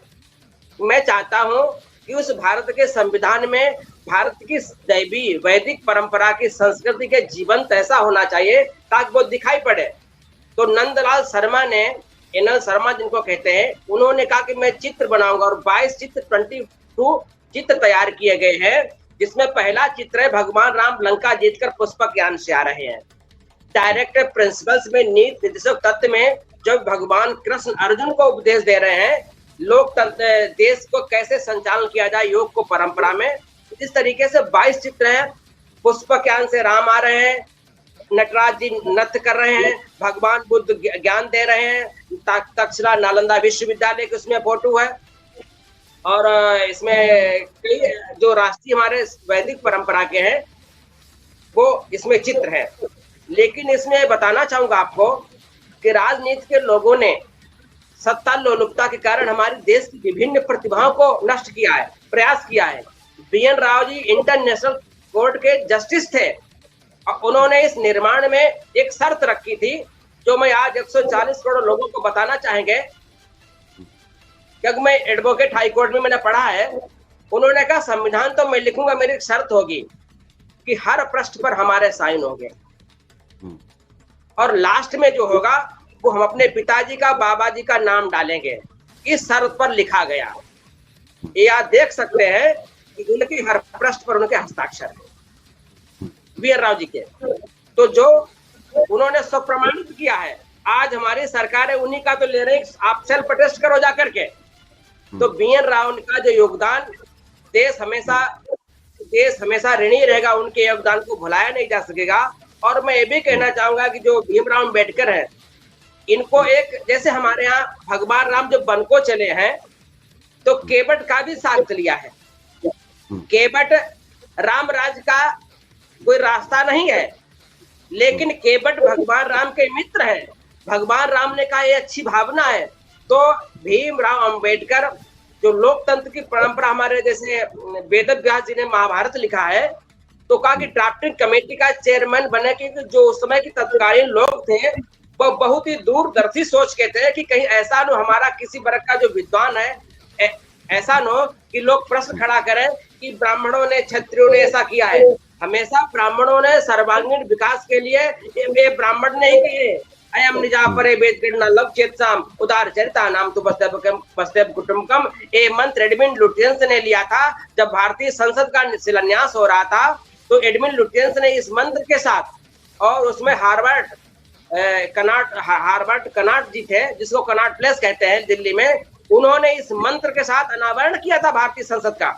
मैं चाहता हूं कि उस भारत के संविधान में भारत की दैवी वैदिक परंपरा की संस्कृति के जीवंत ऐसा होना चाहिए ताकि वो दिखाई पड़े। तो नंदलाल शर्मा ने, एनएल शर्मा जिनको कहते हैं, उन्होंने कहा कि मैं चित्र बनाऊंगा और 22 चित्र 22 चित्र तैयार किए गए हैं, जिसमें पहला चित्र है भगवान राम लंका जीतकर पुष्पक यान से आ रहे हैं। डायरेक्टर प्रिंसिपल्स में नीति निर्देशक तत्व में जब भगवान कृष्ण अर्जुन को उपदेश दे रहे हैं लोकतंत्र देश को कैसे संचालन किया जाए योग को परंपरा में, इस तरीके से 22 चित्र हैं। पुष्पक यान से राम आ रहे हैं, नटराज जी नृत्य कर रहे हैं, भगवान बुद्ध ज्ञान दे रहे हैं, तक्षशिला नालंदा विश्वविद्यालय के उसमें फोटो है और इसमें कई जो राष्ट्रीय हमारे वैदिक परंपरा के हैं वो इसमें चित्र है। लेकिन इसमें बताना चाहूंगा आपको कि राजनीति के लोगों ने सत्ता लोलुपता के कारण हमारे देश की विभिन्न प्रतिभाओं को नष्ट किया है, प्रयास किया है। BN राव जी इंटरनेशनल कोर्ट के जस्टिस थे और उन्होंने इस निर्माण में एक शर्त रखी थी जो मैं आज 140 करोड़ लोगों को बताना चाहेंगे, क्योंकि मैं एडवोकेट हाई कोर्ट में मैंने पढ़ा है। उन्होंने कहा संविधान तो मैं लिखूंगा, मेरी एक शर्त होगी कि हर पृष्ठ पर हमारे साइन होंगे और लास्ट में जो होगा वो हम अपने पिताजी का बाबा जी का नाम डालेंगे। इस शर्त पर लिखा गया। ये आप देख सकते हैं कि उनके हर पृष्ठ पर उनके हस्ताक्षर है BN राव जी के। तो जो उन्होंने सब प्रमाणित किया है, आज हमारी सरकार है उन्हीं का तो ले रहे हैं, आप सेल्फ अटेस्ट करो जाकर के। तो BN राव का जो योगदान, देश हमेशा ऋणी रहेगा, उनके योगदान को भुलाया नहीं जा सकेगा। और मैं ये भी कहना चाहूंगा कि जो भीमराव अम्बेडकर है, इनको एक जैसे हमारे यहाँ भगवान राम जब वन को चले हैं तो केवट का भी साथ लिया है। केवट राम राज का कोई रास्ता नहीं है, लेकिन केवट भगवान राम के मित्र हैं। भगवान राम ने कहा ये अच्छी भावना है। तो भीमराव अंबेडकर जो लोकतंत्र की परंपरा, हमारे जैसे वेद व्यास जी ने महाभारत लिखा है, तो कहा कि ड्राफ्टिंग कमेटी का चेयरमैन बने, क्योंकि जो उस समय के तत्कालीन लोग थे वो बहुत ही दूरदर्शी सोच के थे कि कहीं ऐसा न हमारा किसी वर्ग का जो विद्वान है ऐसा न हो कि लोग प्रश्न खड़ा करें कि ब्राह्मणों ने क्षत्रियों ने ऐसा किया है। हमेशा ब्राह्मणों ने सर्वांगीण विकास के लिए ये ब्राह्मण नहीं किए। अयम निजा परे वेद गणना लव चेतसाम उदार चरिता नाम तो वसुदेव कुटुंबकम, ये मंत्र एडमिन लुटियंस ने लिया था। जब भारतीय संसद का शिलान्यास हो रहा था तो एडमिन लुटियंस ने इस मंत्र के साथ, और उसमें हार्वर्ड कनाट जी थे, जिसको कनाट प्लेस कहते हैं दिल्ली में, उन्होंने इस मंत्र के साथ अनावरण किया था भारतीय संसद का।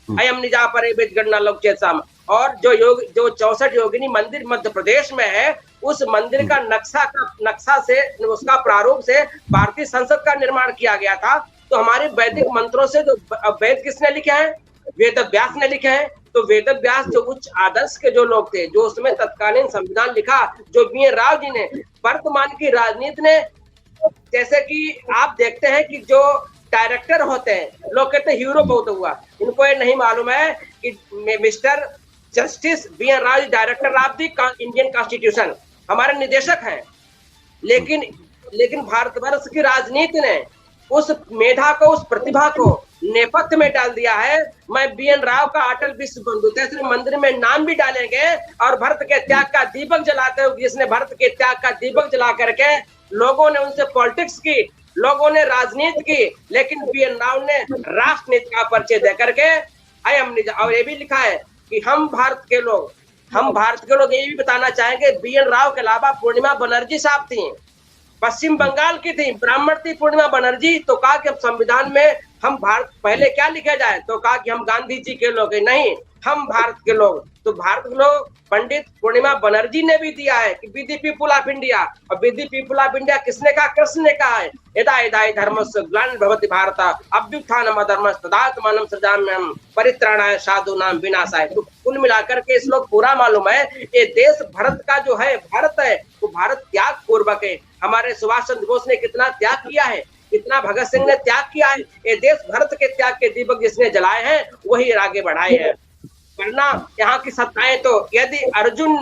अयम निजा परे वेद गणना लव चेतसाम। और जो 64 योगिनी मंदिर मध्य प्रदेश में है, उस मंदिर का नक्शा से, उसका प्रारूप से भारतीय संसद का निर्माण किया गया था। तो हमारे वैदिक मंत्रों से जो वेद किसने लिखे हैं? वेद व्यास ने लिखे हैं। तो वेद व्यास जो उच्च आदर्श के जो लोग थे, जो उसमें तत्कालीन संविधान लिखा, जो BN राव जी ने, वर्तमान की राजनीति ने, जैसे कि आप देखते हैं कि जो डायरेक्टर होते हैं, लोग कहते हैं हीरो बहुत हुआ, इनको ये नहीं मालूम है कि mister justice BN Rau ji director of the Indian Constitution हमारे निदेशक हैं। लेकिन भारतवर्ष की राजनीति ने उस मेधा को, उस प्रतिभा को नेपथ्य में डाल दिया है। मैं BN राव का अटल विश्व बंधुतेश्वरी मंदिर में नाम भी डालेंगे और भारत के त्याग का दीपक जलाते हुए, जिसने भारत के त्याग का दीपक जला करके लोगों ने उनसे पॉलिटिक्स की, लोगों ने राजनीति की, लेकिन BN राव ने राष्ट्रनीति का परिचय दे करके और ये भी लिखा है कि हम भारत के लोग ये भी बताना चाहेंगे, BN राव के अलावा पूर्णिमा बनर्जी साहब थी, पश्चिम बंगाल की थी, ब्राह्मण थी पूर्णिमा बनर्जी। तो कहा कि अब संविधान में हम भारत पहले क्या लिखा जाए, तो कहा कि हम गांधी जी के लोग, नहीं, हम भारत के लोग। तो भारत के लोग पंडित पूर्णिमा बनर्जी ने भी दिया है कि with the people of India. और with the people of India किसने कहा? कृष्ण ने कहा है। यदा यदा धर्मस्य ग्लानिर्भवति भारत अभ्युत्थानम् अधर्मस्य तदात्मानं सृजाम्यहम् परित्राणाय साधूनां विनाशाय। तो कुल मिलाकर के इस लोग पूरा मालूम है, ये देश भारत का जो है, भारत है, वो भारत त्याग पूर्वक है। हमारे सुभाष चंद्र बोस ने कितना त्याग किया है, कितना भगत सिंह ने त्याग किया है। ये देश भारत के त्याग के दीपक जिसने जलाए हैं वही आगे बढ़ाए हैं। वरना यहाँ की सत्ताएं, तो यदि अर्जुन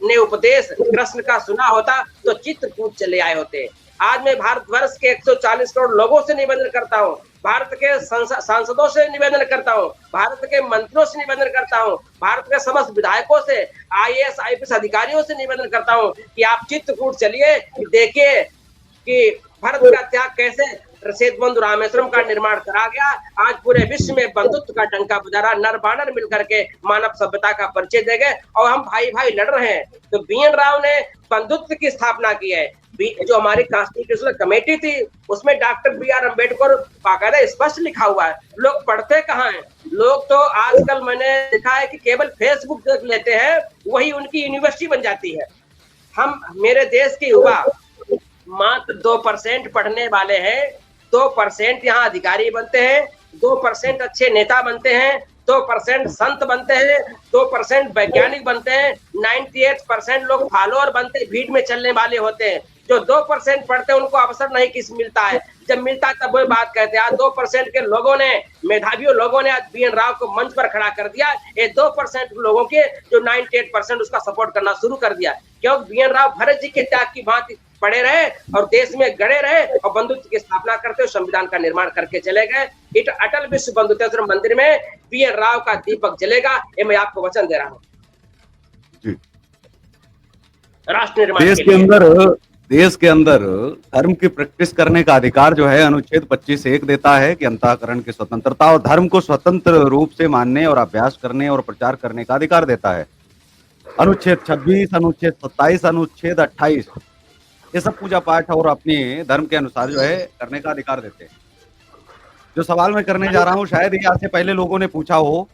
ने उपदेश कृष्ण का सुना होता तो चित्रकूट चले आए होते। आज मैं भारतवर्ष के 140 करोड़ लोगों से निवेदन करता हूँ भारत के सांसदों से निवेदन करता हूँ, भारत के मंत्रियों से निवेदन करता हूँ, भारत के समस्त विधायकों से, आईएएस आईपीएस अधिकारियों से निवेदन करता हूँ कि आप चित्रकूट चलिए, देखिए कि भारत का त्याग कैसे सेतु रामेश्वरम का निर्माण करा गया। आज पूरे विश्व में बंधुत्व का डंका बजा रहा, नर बानर मिलकर के मानव सभ्यता का परिचय देंगे और हम भाई भाई लड़ रहे हैं। तो BN राव ने बंधुत्व की स्थापना की है। जो हमारी कॉन्स्टिट्यूशनल कमेटी थी उसमें डॉक्टर BR अम्बेडकर बाकायदा स्पष्ट लिखा हुआ है। लोग पढ़ते कहाँ हैं? लोग तो आजकल मैंने देखा है कि केवल फेसबुक देख लेते हैं, वही उनकी यूनिवर्सिटी बन जाती है। हम मेरे देश के युवा मात्र 2% पढ़ने वाले हैं, 2% यहाँ अधिकारी बनते हैं, 2% अच्छे नेता बनते हैं, 2% संत बनते हैं, 2% वैज्ञानिक बनते हैं, 98% लोग फॉलोअर बनते हैं, भीड़ में चलने वाले होते हैं। जो 2% पढ़ते हैं उनको अवसर नहीं किस मिलता है, जब मिलता है तब वो बात कहते हैं। आज 2% के लोगों ने, मेधावियों लोगों ने आज BN राव को मंच पर खड़ा कर दिया। ये 2% लोगों के जो 98% उसका सपोर्ट करना शुरू कर दिया, क्योंकि BN राव भरत जी के त्याग की भांति पड़े रहे और देश में गड़े रहे और बंधुत्व की स्थापना करते हुए संविधान का निर्माण करके चले गए। अटल विश्व बंधुत्व मंदिर में BN राव का दीपक जलेगा, ये मैं आपको वचन दे रहा हूँ। राष्ट्र निर्माण देश के अंदर धर्म की प्रैक्टिस करने का अधिकार जो है अनुच्छेद 25(1) देता है कि अंतःकरण की स्वतंत्रता और धर्म को स्वतंत्र रूप से मानने और अभ्यास करने और प्रचार करने का अधिकार देता है। अनुच्छेद 26, अनुच्छेद 27, अनुच्छेद 28 ये सब पूजा पाठ और अपने धर्म के अनुसार जो है करने का अधिकार देते हैं। जो सवाल मैं करने जा रहा हूँ शायद ये आपसे पहले लोगों ने पूछा हो।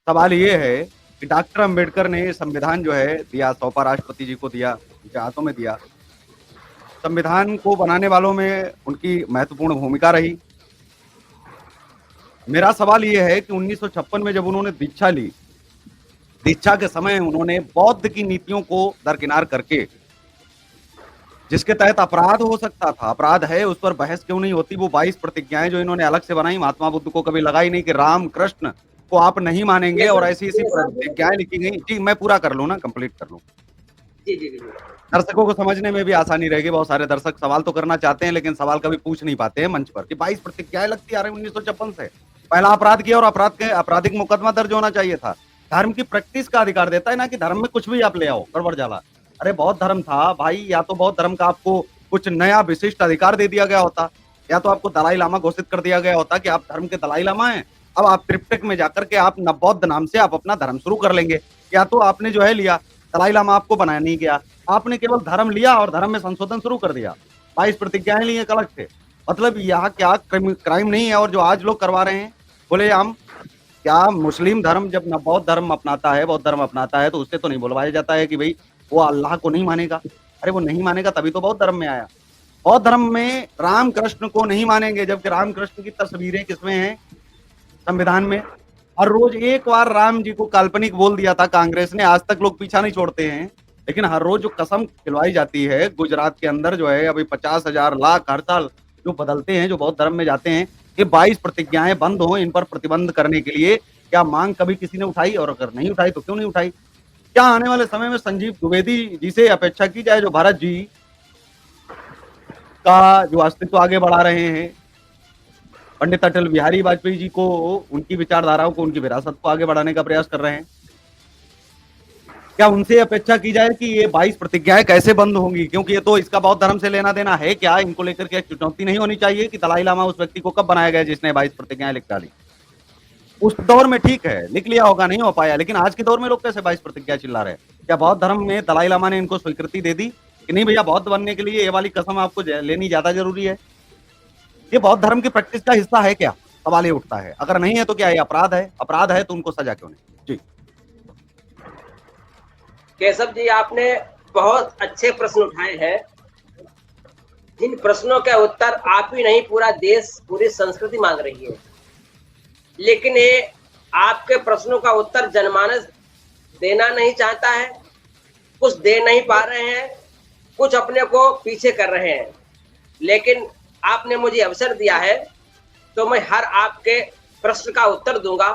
सवाल ये है कि डॉक्टर अम्बेडकर ने संविधान जो है दिया, सौंपा राष्ट्रपति जी को दिया, उनके हाथों में दिया। संविधान को बनाने वालों में उनकी महत्वपूर्ण भूमिका रही। मेरा सवाल ये है कि 1956 में जब उन्होंने दीक्षा ली, दीक्षा के समय उन्होंने बौद्ध की नीतियों को दरकिनार करके, जिसके तहत अपराध हो सकता था, अपराध है, उस पर बहस क्यों नहीं होती। वो 22 प्रतिज्ञाएं जो इन्होंने अलग से बनाई, महात्मा बुद्ध को कभी लगाई नहीं कि राम कृष्ण को आप नहीं मानेंगे और ऐसी प्रतिज्ञाएं लिखी गई। जी मैं पूरा कर लूं ना, कंप्लीट कर लूं। जी। दर्शकों को समझने में भी आसानी रहेगी। बहुत सारे दर्शक सवाल तो करना चाहते हैं लेकिन सवाल कभी पूछ नहीं पाते हैं मंच पर कि 22 प्रतिज्ञाएं लगती आ रही 1956 से। पहला अपराध किया और अपराध के आपराधिक मुकदमा दर्ज होना चाहिए था। धर्म की प्रैक्टिस का अधिकार देता है ना कि धर्म में कुछ भी आप ले आओ, गड़बड़ जाला। अरे बौद्ध धर्म था भाई, या तो बौद्ध धर्म का आपको कुछ नया विशिष्ट अधिकार दे दिया गया होता, या तो आपको दलाई लामा घोषित कर दिया गया होता कि आप धर्म के दलाई लामा हैं। अब आप त्रिपिटक में जाकर के आप नवबौद्ध नाम से आप अपना धर्म शुरू कर लेंगे। या तो आपने जो है लिया, दलाई लामा आपको बनाया नहीं गया, आपने केवल धर्म लिया और धर्म में संशोधन शुरू कर दिया। 22 प्रतिज्ञाएं ली एक अलग से। मतलब यहाँ क्या क्राइम नहीं है। और जो आज लोग करवा रहे हैं, बोले हम क्या मुस्लिम धर्म जब बौद्ध धर्म अपनाता है, बौद्ध धर्म अपनाता है तो उससे तो नहीं बुलवाया जाता है कि भाई वो अल्लाह को नहीं मानेगा। अरे वो नहीं मानेगा तभी तो बौद्ध धर्म में आया। बौद्ध धर्म में राम कृष्ण को नहीं मानेंगे, जबकि राम कृष्ण की तस्वीरें किसमें हैं? संविधान में। हर रोज एक बार राम जी को काल्पनिक बोल दिया था कांग्रेस ने, आज तक लोग पीछा नहीं छोड़ते हैं। लेकिन हर रोज जो कसम खिलवाई जाती है गुजरात के अंदर जो है अभी 50,000 लाख हर साल जो बदलते हैं, जो बौद्ध धर्म में जाते हैं, ये 22 प्रतिज्ञाएं बंद हो, इन पर प्रतिबंध करने के लिए क्या मांग कभी किसी ने उठाई? और अगर नहीं उठाई तो क्यों नहीं उठाई? क्या आने वाले समय में संजीव द्विवेदी जी से अपेक्षा की जाए जो भारत जी का जो अस्तित्व आगे बढ़ा रहे हैं, पंडित अटल बिहारी वाजपेयी जी को, उनकी विचारधाराओं को, उनकी विरासत को आगे बढ़ाने का प्रयास कर रहे हैं, क्या उनसे अपेक्षा की जाए कि ये 22 प्रतिज्ञाएं कैसे बंद होंगी? क्योंकि ये तो इसका बौद्ध धर्म से लेना देना है क्या? इनको लेकर के चुनौती नहीं होनी चाहिए कि दलाई लामा उस व्यक्ति को कब बनाया गया जिसने 22 प्रतिज्ञाएं लिख डाली? उस दौर में ठीक है लिख लिया होगा, नहीं हो पाया, लेकिन आज के दौर में लोग कैसे 22 प्रतिज्ञा चिल्ला रहे हैं? क्या बौद्ध धर्म में दलाई लामा ने इनको स्वीकृति दे दी कि नहीं भैया बौद्ध बनने के लिए ये वाली कसम आपको लेनी ज्यादा जरूरी है? ये बौद्ध धर्म की प्रैक्टिस का हिस्सा है क्या? सवाल ये उठता है। अगर नहीं है तो क्या ये अपराध है? अपराध है तो उनको सजा क्यों नहीं? जी केशव जी, आपने बहुत अच्छे प्रश्न उठाए हैं। जिन प्रश्नों के उत्तर आप ही नहीं, पूरा देश, पूरी संस्कृति मांग रही है। लेकिन ये आपके प्रश्नों का उत्तर जनमानस देना नहीं चाहता है, कुछ दे नहीं पा रहे हैं, कुछ अपने को पीछे कर रहे हैं। लेकिन आपने मुझे अवसर दिया है तो मैं हर आपके प्रश्न का उत्तर दूंगा।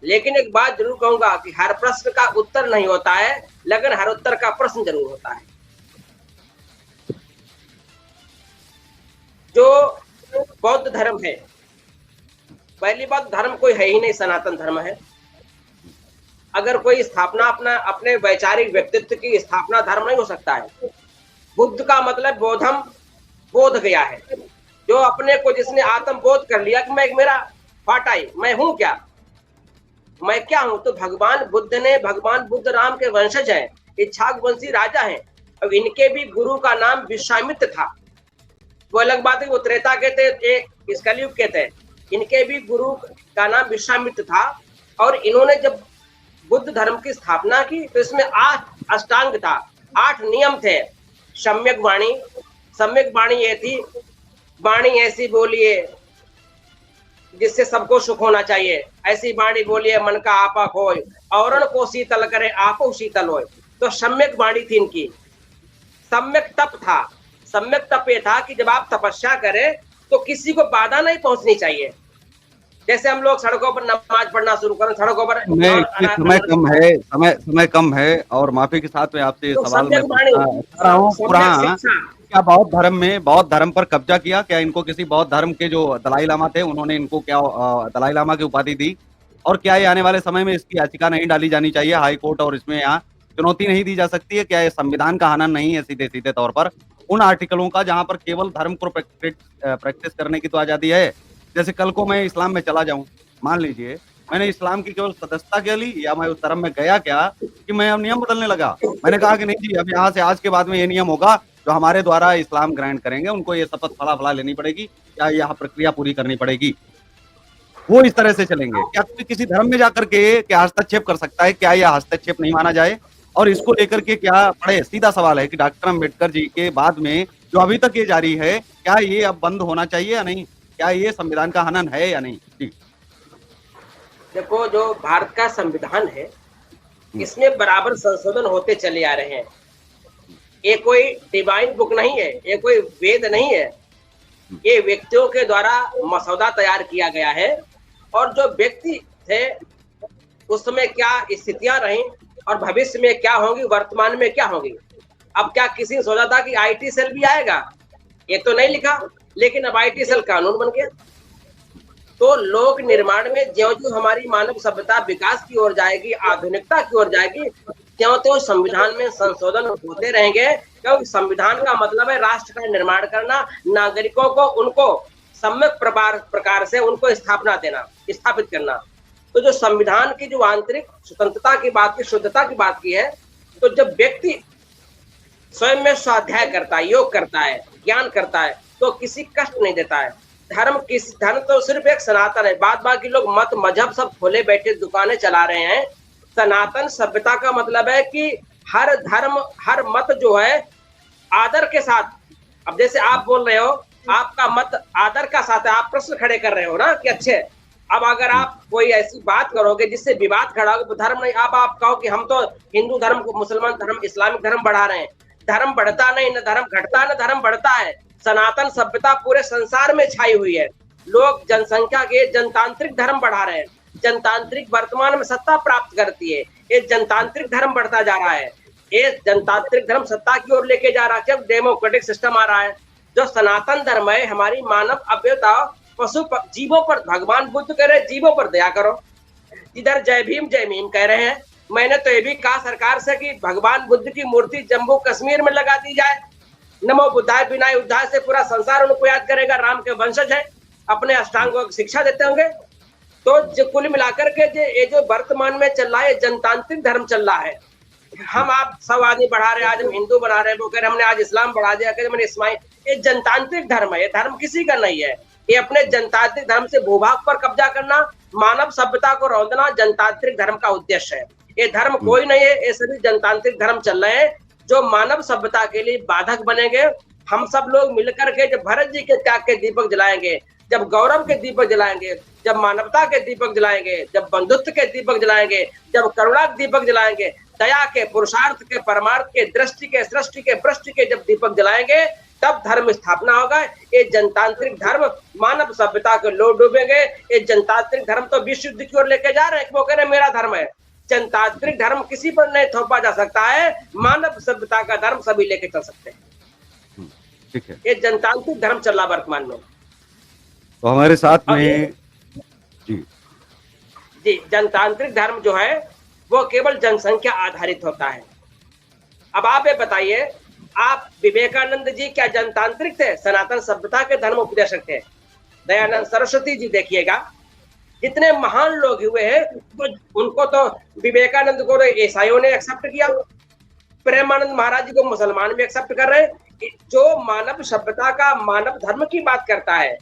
लेकिन एक बात जरूर कहूंगा कि हर प्रश्न का उत्तर नहीं होता है, लेकिन हर उत्तर का प्रश्न जरूर होता है। जो बौद्ध धर्म है, पहली बात, धर्म कोई है ही नहीं, सनातन धर्म है। अगर कोई स्थापना अपने वैचारिक व्यक्तित्व की स्थापना धर्म नहीं हो सकता है। बुद्ध का मतलब बोधम, बोध गया है, जो अपने को जिसने आत्म बोध कर लिया कि मैं मेरा फाटाई, मैं हूं क्या, मैं क्या हूं। तो भगवान बुद्ध राम के वंशज है, इच्छाक वंशी राजा हैं। अब इनके भी गुरु का नाम विश्वामित्र था, वो अलग बात है, वो त्रेता के थे, एक इस कलयुग के थे। इनके भी गुरु का नाम विश्वामित्र था। और इन्होंने जब बुद्ध धर्म की स्थापना की तो इसमें 8 अष्टांग था, 8 नियम थे। सम्यक वाणी ये थी, वाणी ऐसी बोलिए जिससे सबको सुख होना चाहिए, ऐसी वाणी बोलिए मन का आपा खोए, औरण को शीतल करे आपो शीतल होए। तो सम्यक वाणी थी इनकी। सम्यक तप था, सम्यक तप ये था कि जब आप तपस्या करें तो किसी को बाधा नहीं पहुंचनी चाहिए। जैसे हम लोग सड़कों पर नमाज पढ़ना शुरू करें, सड़कों पर समय कम है और माफी के साथ में आपसे तो सवाल मैं पूछना रहा हूँ। पुराना क्या बौद्ध धर्म पर कब्जा किया क्या? इनको किसी बौद्ध धर्म के जो दलाई लामा थे उन्होंने इनको क्या दलाई लामा की उपाधि दी? और क्या ये आने वाले समय में इसकी याचिका नहीं डाली जानी चाहिए हाई कोर्ट और इसमें यहाँ चुनौती नहीं दी जा सकती है? क्या ये संविधान का हनन नहीं है सीधे सीधे तौर पर उन आर्टिकलों का जहां पर केवल धर्म को प्रैक्टिस करने की तो आजादी है? जैसे कल को मैं इस्लाम में चला जाऊं, मान लीजिए मैंने इस्लाम की केवल सदस्यता के ली या मैं उस धर्म में गया क्या कि मैं अब नियम बदलने लगा। मैंने कहा कि नहीं जी, अब यहाँ से आज के बाद में ये नियम होगा, जो हमारे द्वारा इस्लाम ग्रहण करेंगे उनको ये शपथ फला लेनी पड़ेगी या यह प्रक्रिया पूरी करनी पड़ेगी, वो इस तरह से चलेंगे। क्या कोई किसी धर्म में जाकर के क्या हस्तक्षेप कर सकता है? क्या यह हस्तक्षेप नहीं माना जाए? और इसको लेकर के क्या बड़े सीधा सवाल है कि डॉक्टर अम्बेडकर जी के बाद में जो अभी तक ये जारी है, क्या ये अब बंद होना चाहिए या नहीं? क्या ये संविधान का हनन है या नहीं? जी देखो, जो भारत का संविधान है इसमें बराबर संशोधन होते चले आ रहे हैं। ये कोई डिवाइन बुक नहीं है, ये कोई वेद नहीं है, ये व्यक्तियों के द्वारा मसौदा तैयार किया गया है। और जो व्यक्ति थे उस समय क्या स्थितियां रही और भविष्य में क्या होंगी, वर्तमान में क्या होंगी। अब क्या किसी ने सोचा था कि आईटी सेल भी आएगा? ये तो नहीं लिखा, लेकिन अब आईटी सेल कानून बन गया। तो लोक निर्माण में ज्यों-ज्यों हमारी मानव सभ्यता विकास की ओर जाएगी, आधुनिकता की ओर जाएगी, त्यों-त्यों संविधान में संशोधन होते रहेंगे। क्योंकि संविधान का मतलब है राष्ट्र का निर्माण करना, नागरिकों को उनको सम्यक प्रकार से उनको स्थापित करना। तो जो संविधान की जो आंतरिक स्वतंत्रता की बात की, शुद्धता की बात की है, तो जब व्यक्ति स्वयं में स्वाध्याय करता है, योग करता है, ज्ञान करता है, तो किसी कष्ट नहीं देता है। धर्म तो सिर्फ एक सनातन है, बाद बाकी लोग मत मजहब सब खोले बैठे दुकानें चला रहे हैं। सनातन सभ्यता का मतलब है कि हर धर्म हर मत जो है आदर के साथ, अब जैसे आप बोल रहे हो आपका मत आदर का साथ है, आप प्रश्न खड़े कर रहे हो ना कि अच्छे, अब अगर आप कोई ऐसी बात करोगे जिससे विवाद खड़ा हो, धर्म नहीं, अब आप कहो कि हम तो हिंदू धर्म को मुसलमान धर्म इस्लामिक धर्म बढ़ा रहे हैं। धर्म बढ़ता नहीं, न धर्म घटता न धर्म बढ़ता है। सनातन सभ्यता पूरे संसार में छाई हुई है। लोग जनसंख्या के जनतांत्रिक धर्म बढ़ा रहे हैं, जनतांत्रिक वर्तमान में सत्ता प्राप्त करती है, ये जनतांत्रिक धर्म बढ़ता जा रहा है, ये जनतांत्रिक धर्म सत्ता की ओर लेके जा रहा है। जब डेमोक्रेटिक सिस्टम आ रहा है, जो सनातन धर्म है हमारी मानव अभ्यता पशु जीवों पर, भगवान बुद्ध कह रहे जीवों पर दया करो। इधर जय भीम कह रहे हैं। मैंने तो ये भी कहा सरकार से कि भगवान बुद्ध की मूर्ति जम्मू कश्मीर में लगा दी जाए। नमो बुद्धाय विनाय उद्धाय से पूरा संसार उनको याद करेगा, राम के वंशज है, अपने अष्टांग को शिक्षा देते होंगे। तो कुल मिलाकर के ये जो वर्तमान में चल रहा है जनतांत्रिक धर्म चल रहा है। हम आप सब आदमी बढ़ा रहे, आज हम हिंदू बना रहे हैं, वो कह रहे हमने आज इस्लाम बढ़ा दिया, कह मैंने इस्माइल, ये जनतांत्रिक धर्म है, ये धर्म किसी का नहीं है। ये अपने जनतांत्रिक धर्म से भूभाग पर कब्जा करना, मानव सभ्यता को रौंदना जनतांत्रिक धर्म का उद्देश्य है। ये धर्म कोई नहीं है, ये सभी जनतांत्रिक धर्म चल रहे हैं जो मानव सभ्यता के लिए बाधक बनेंगे। हम सब लोग मिलकर के जब भरत जी के त्याग के दीपक जलाएंगे, जब गौरव के दीपक जलाएंगे, जब मानवता के दीपक जलाएंगे, जब बंधुत्व के दीपक जलाएंगे, जब करुणा के दीपक जलाएंगे, दया के, पुरुषार्थ के, परमार्थ के, दृष्टि के, सृष्टि के, भ्रष्टि के जब दीपक जलाएंगे, तब धर्म स्थापना होगा। ये जनतांत्रिक धर्म मानव सभ्यता को लो डूबेंगे। ये जनतांत्रिक धर्म तो विश्व युद्ध की ओर लेके जा रहे हैं, वो कह रहे मेरा धर्म है। जनतांत्रिक धर्म किसी पर नहीं थोपा जा सकता है, मानव सभ्यता का धर्म सभी लेके चल सकते हैं। ठीक है, ये जनतांत्रिक धर्म चल रहा वर्तमान में। तो हमारे साथ में जी। जी, जनतांत्रिक धर्म जो है, वो केवल जनसंख्या आधारित होता है। अब आप ये बताइए, आप विवेकानंद जी क्या जनतांत्रिक थे? सनातन सभ्यता के धर्म उपदेशक थे। दयानंद सरस्वती जी देखिएगा, जितने महान लोग हुए हैं, तो उनको तो विवेकानंद को ईसाइयों ने एक्सेप्ट किया, प्रेमानंद महाराज जी को मुसलमान भी एक्सेप्ट कर रहे हैं। जो मानव सभ्यता का मानव धर्म की बात करता है,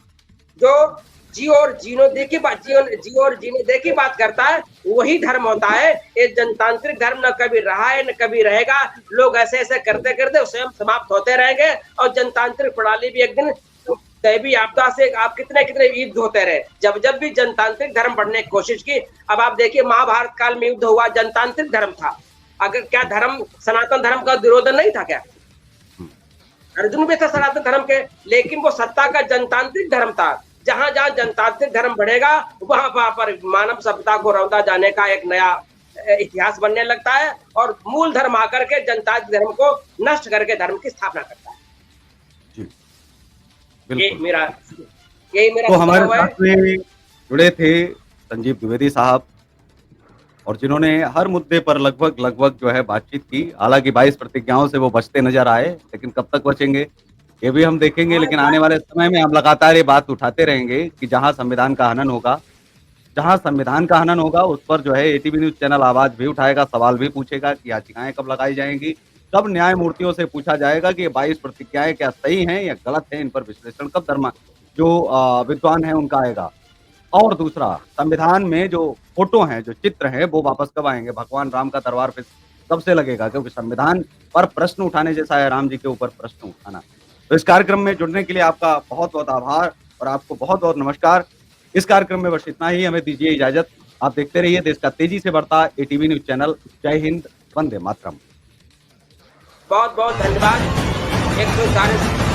जो जी और जीने दे की बात करता है, वही धर्म होता है। ये जनतांत्रिक धर्म न कभी रहा है, न कभी रहेगा। लोग ऐसे-ऐसे करते-करते स्वयं समाप्त होते रहेंगे और जनतांत्रिक प्रणाली भी एक दिन दैवीय आपदा से आप कितने-कितने युद्ध होते रहे। जब भी जनतांत्रिक धर्म बढ़ने की कोशिश की, अब आप देखिए महाभारत काल में युद्ध हुआ, जनतांत्रिक धर्म था। अगर क्या धर्म सनातन धर्म का विरोध नहीं था क्या? अर्जुन भी था सनातन धर्म के, लेकिन वो सत्ता का जनतांत्रिक धर्म था। जहां-जहां जनतांत्रिक धर्म बढ़ेगा, वहां पर मानव सभ्यता को रौंदा जाने का एक नया इतिहास बनने लगता है और मूल धर्म आकर के जनतांत्रिक धर्म को नष्ट करके धर्म की स्थापना करता है। जी, ये बिल्कुल। मेरा यही मेरा तो हमारे सुझाव है। साथ में जुड़े थे संजीव द्विवेदी साहब और जिन्होंने हर मुद्दे पर लगभग जो है बातचीत की। हालाँकि 22 प्रतिज्ञाओं से वो बचते नज़र आए, लेकिन कब तक बचेंगे, ये भी हम देखेंगे। हाँ, लेकिन आने वाले समय में हम लगातार ये बात उठाते रहेंगे कि जहाँ संविधान का हनन होगा, उस पर जो है एटीवी न्यूज़ चैनल आवाज़ भी उठाएगा, सवाल भी पूछेगा कि याचिकाएँ कब लगाई जाएँगी, कब न्यायमूर्तियों से पूछा जाएगा कि ये 22 प्रतिज्ञाएँ क्या सही हैं या गलत हैं, इन पर विश्लेषण कब जो विद्वान हैं उनका आएगा। और दूसरा, संविधान में जो फ़ोटो हैं, जो चित्र हैं, वो वापस कब आएँगे? भगवान राम का दरबार फिर कब से लगेगा? क्योंकि संविधान पर प्रश्न उठाने जैसा है राम जी के ऊपर प्रश्न उठाना। तो इस कार्यक्रम में जुड़ने के लिए आपका बहुत-बहुत आभार और आपको बहुत-बहुत नमस्कार। इस कार्यक्रम में बस इतना ही, हमें दीजिए इजाज़त। आप देखते रहिए देश का तेज़ी से बढ़ता एटीवी न्यूज़ चैनल। जय हिंद, वंदे मातरम। बहुत-बहुत धन्यवाद। 140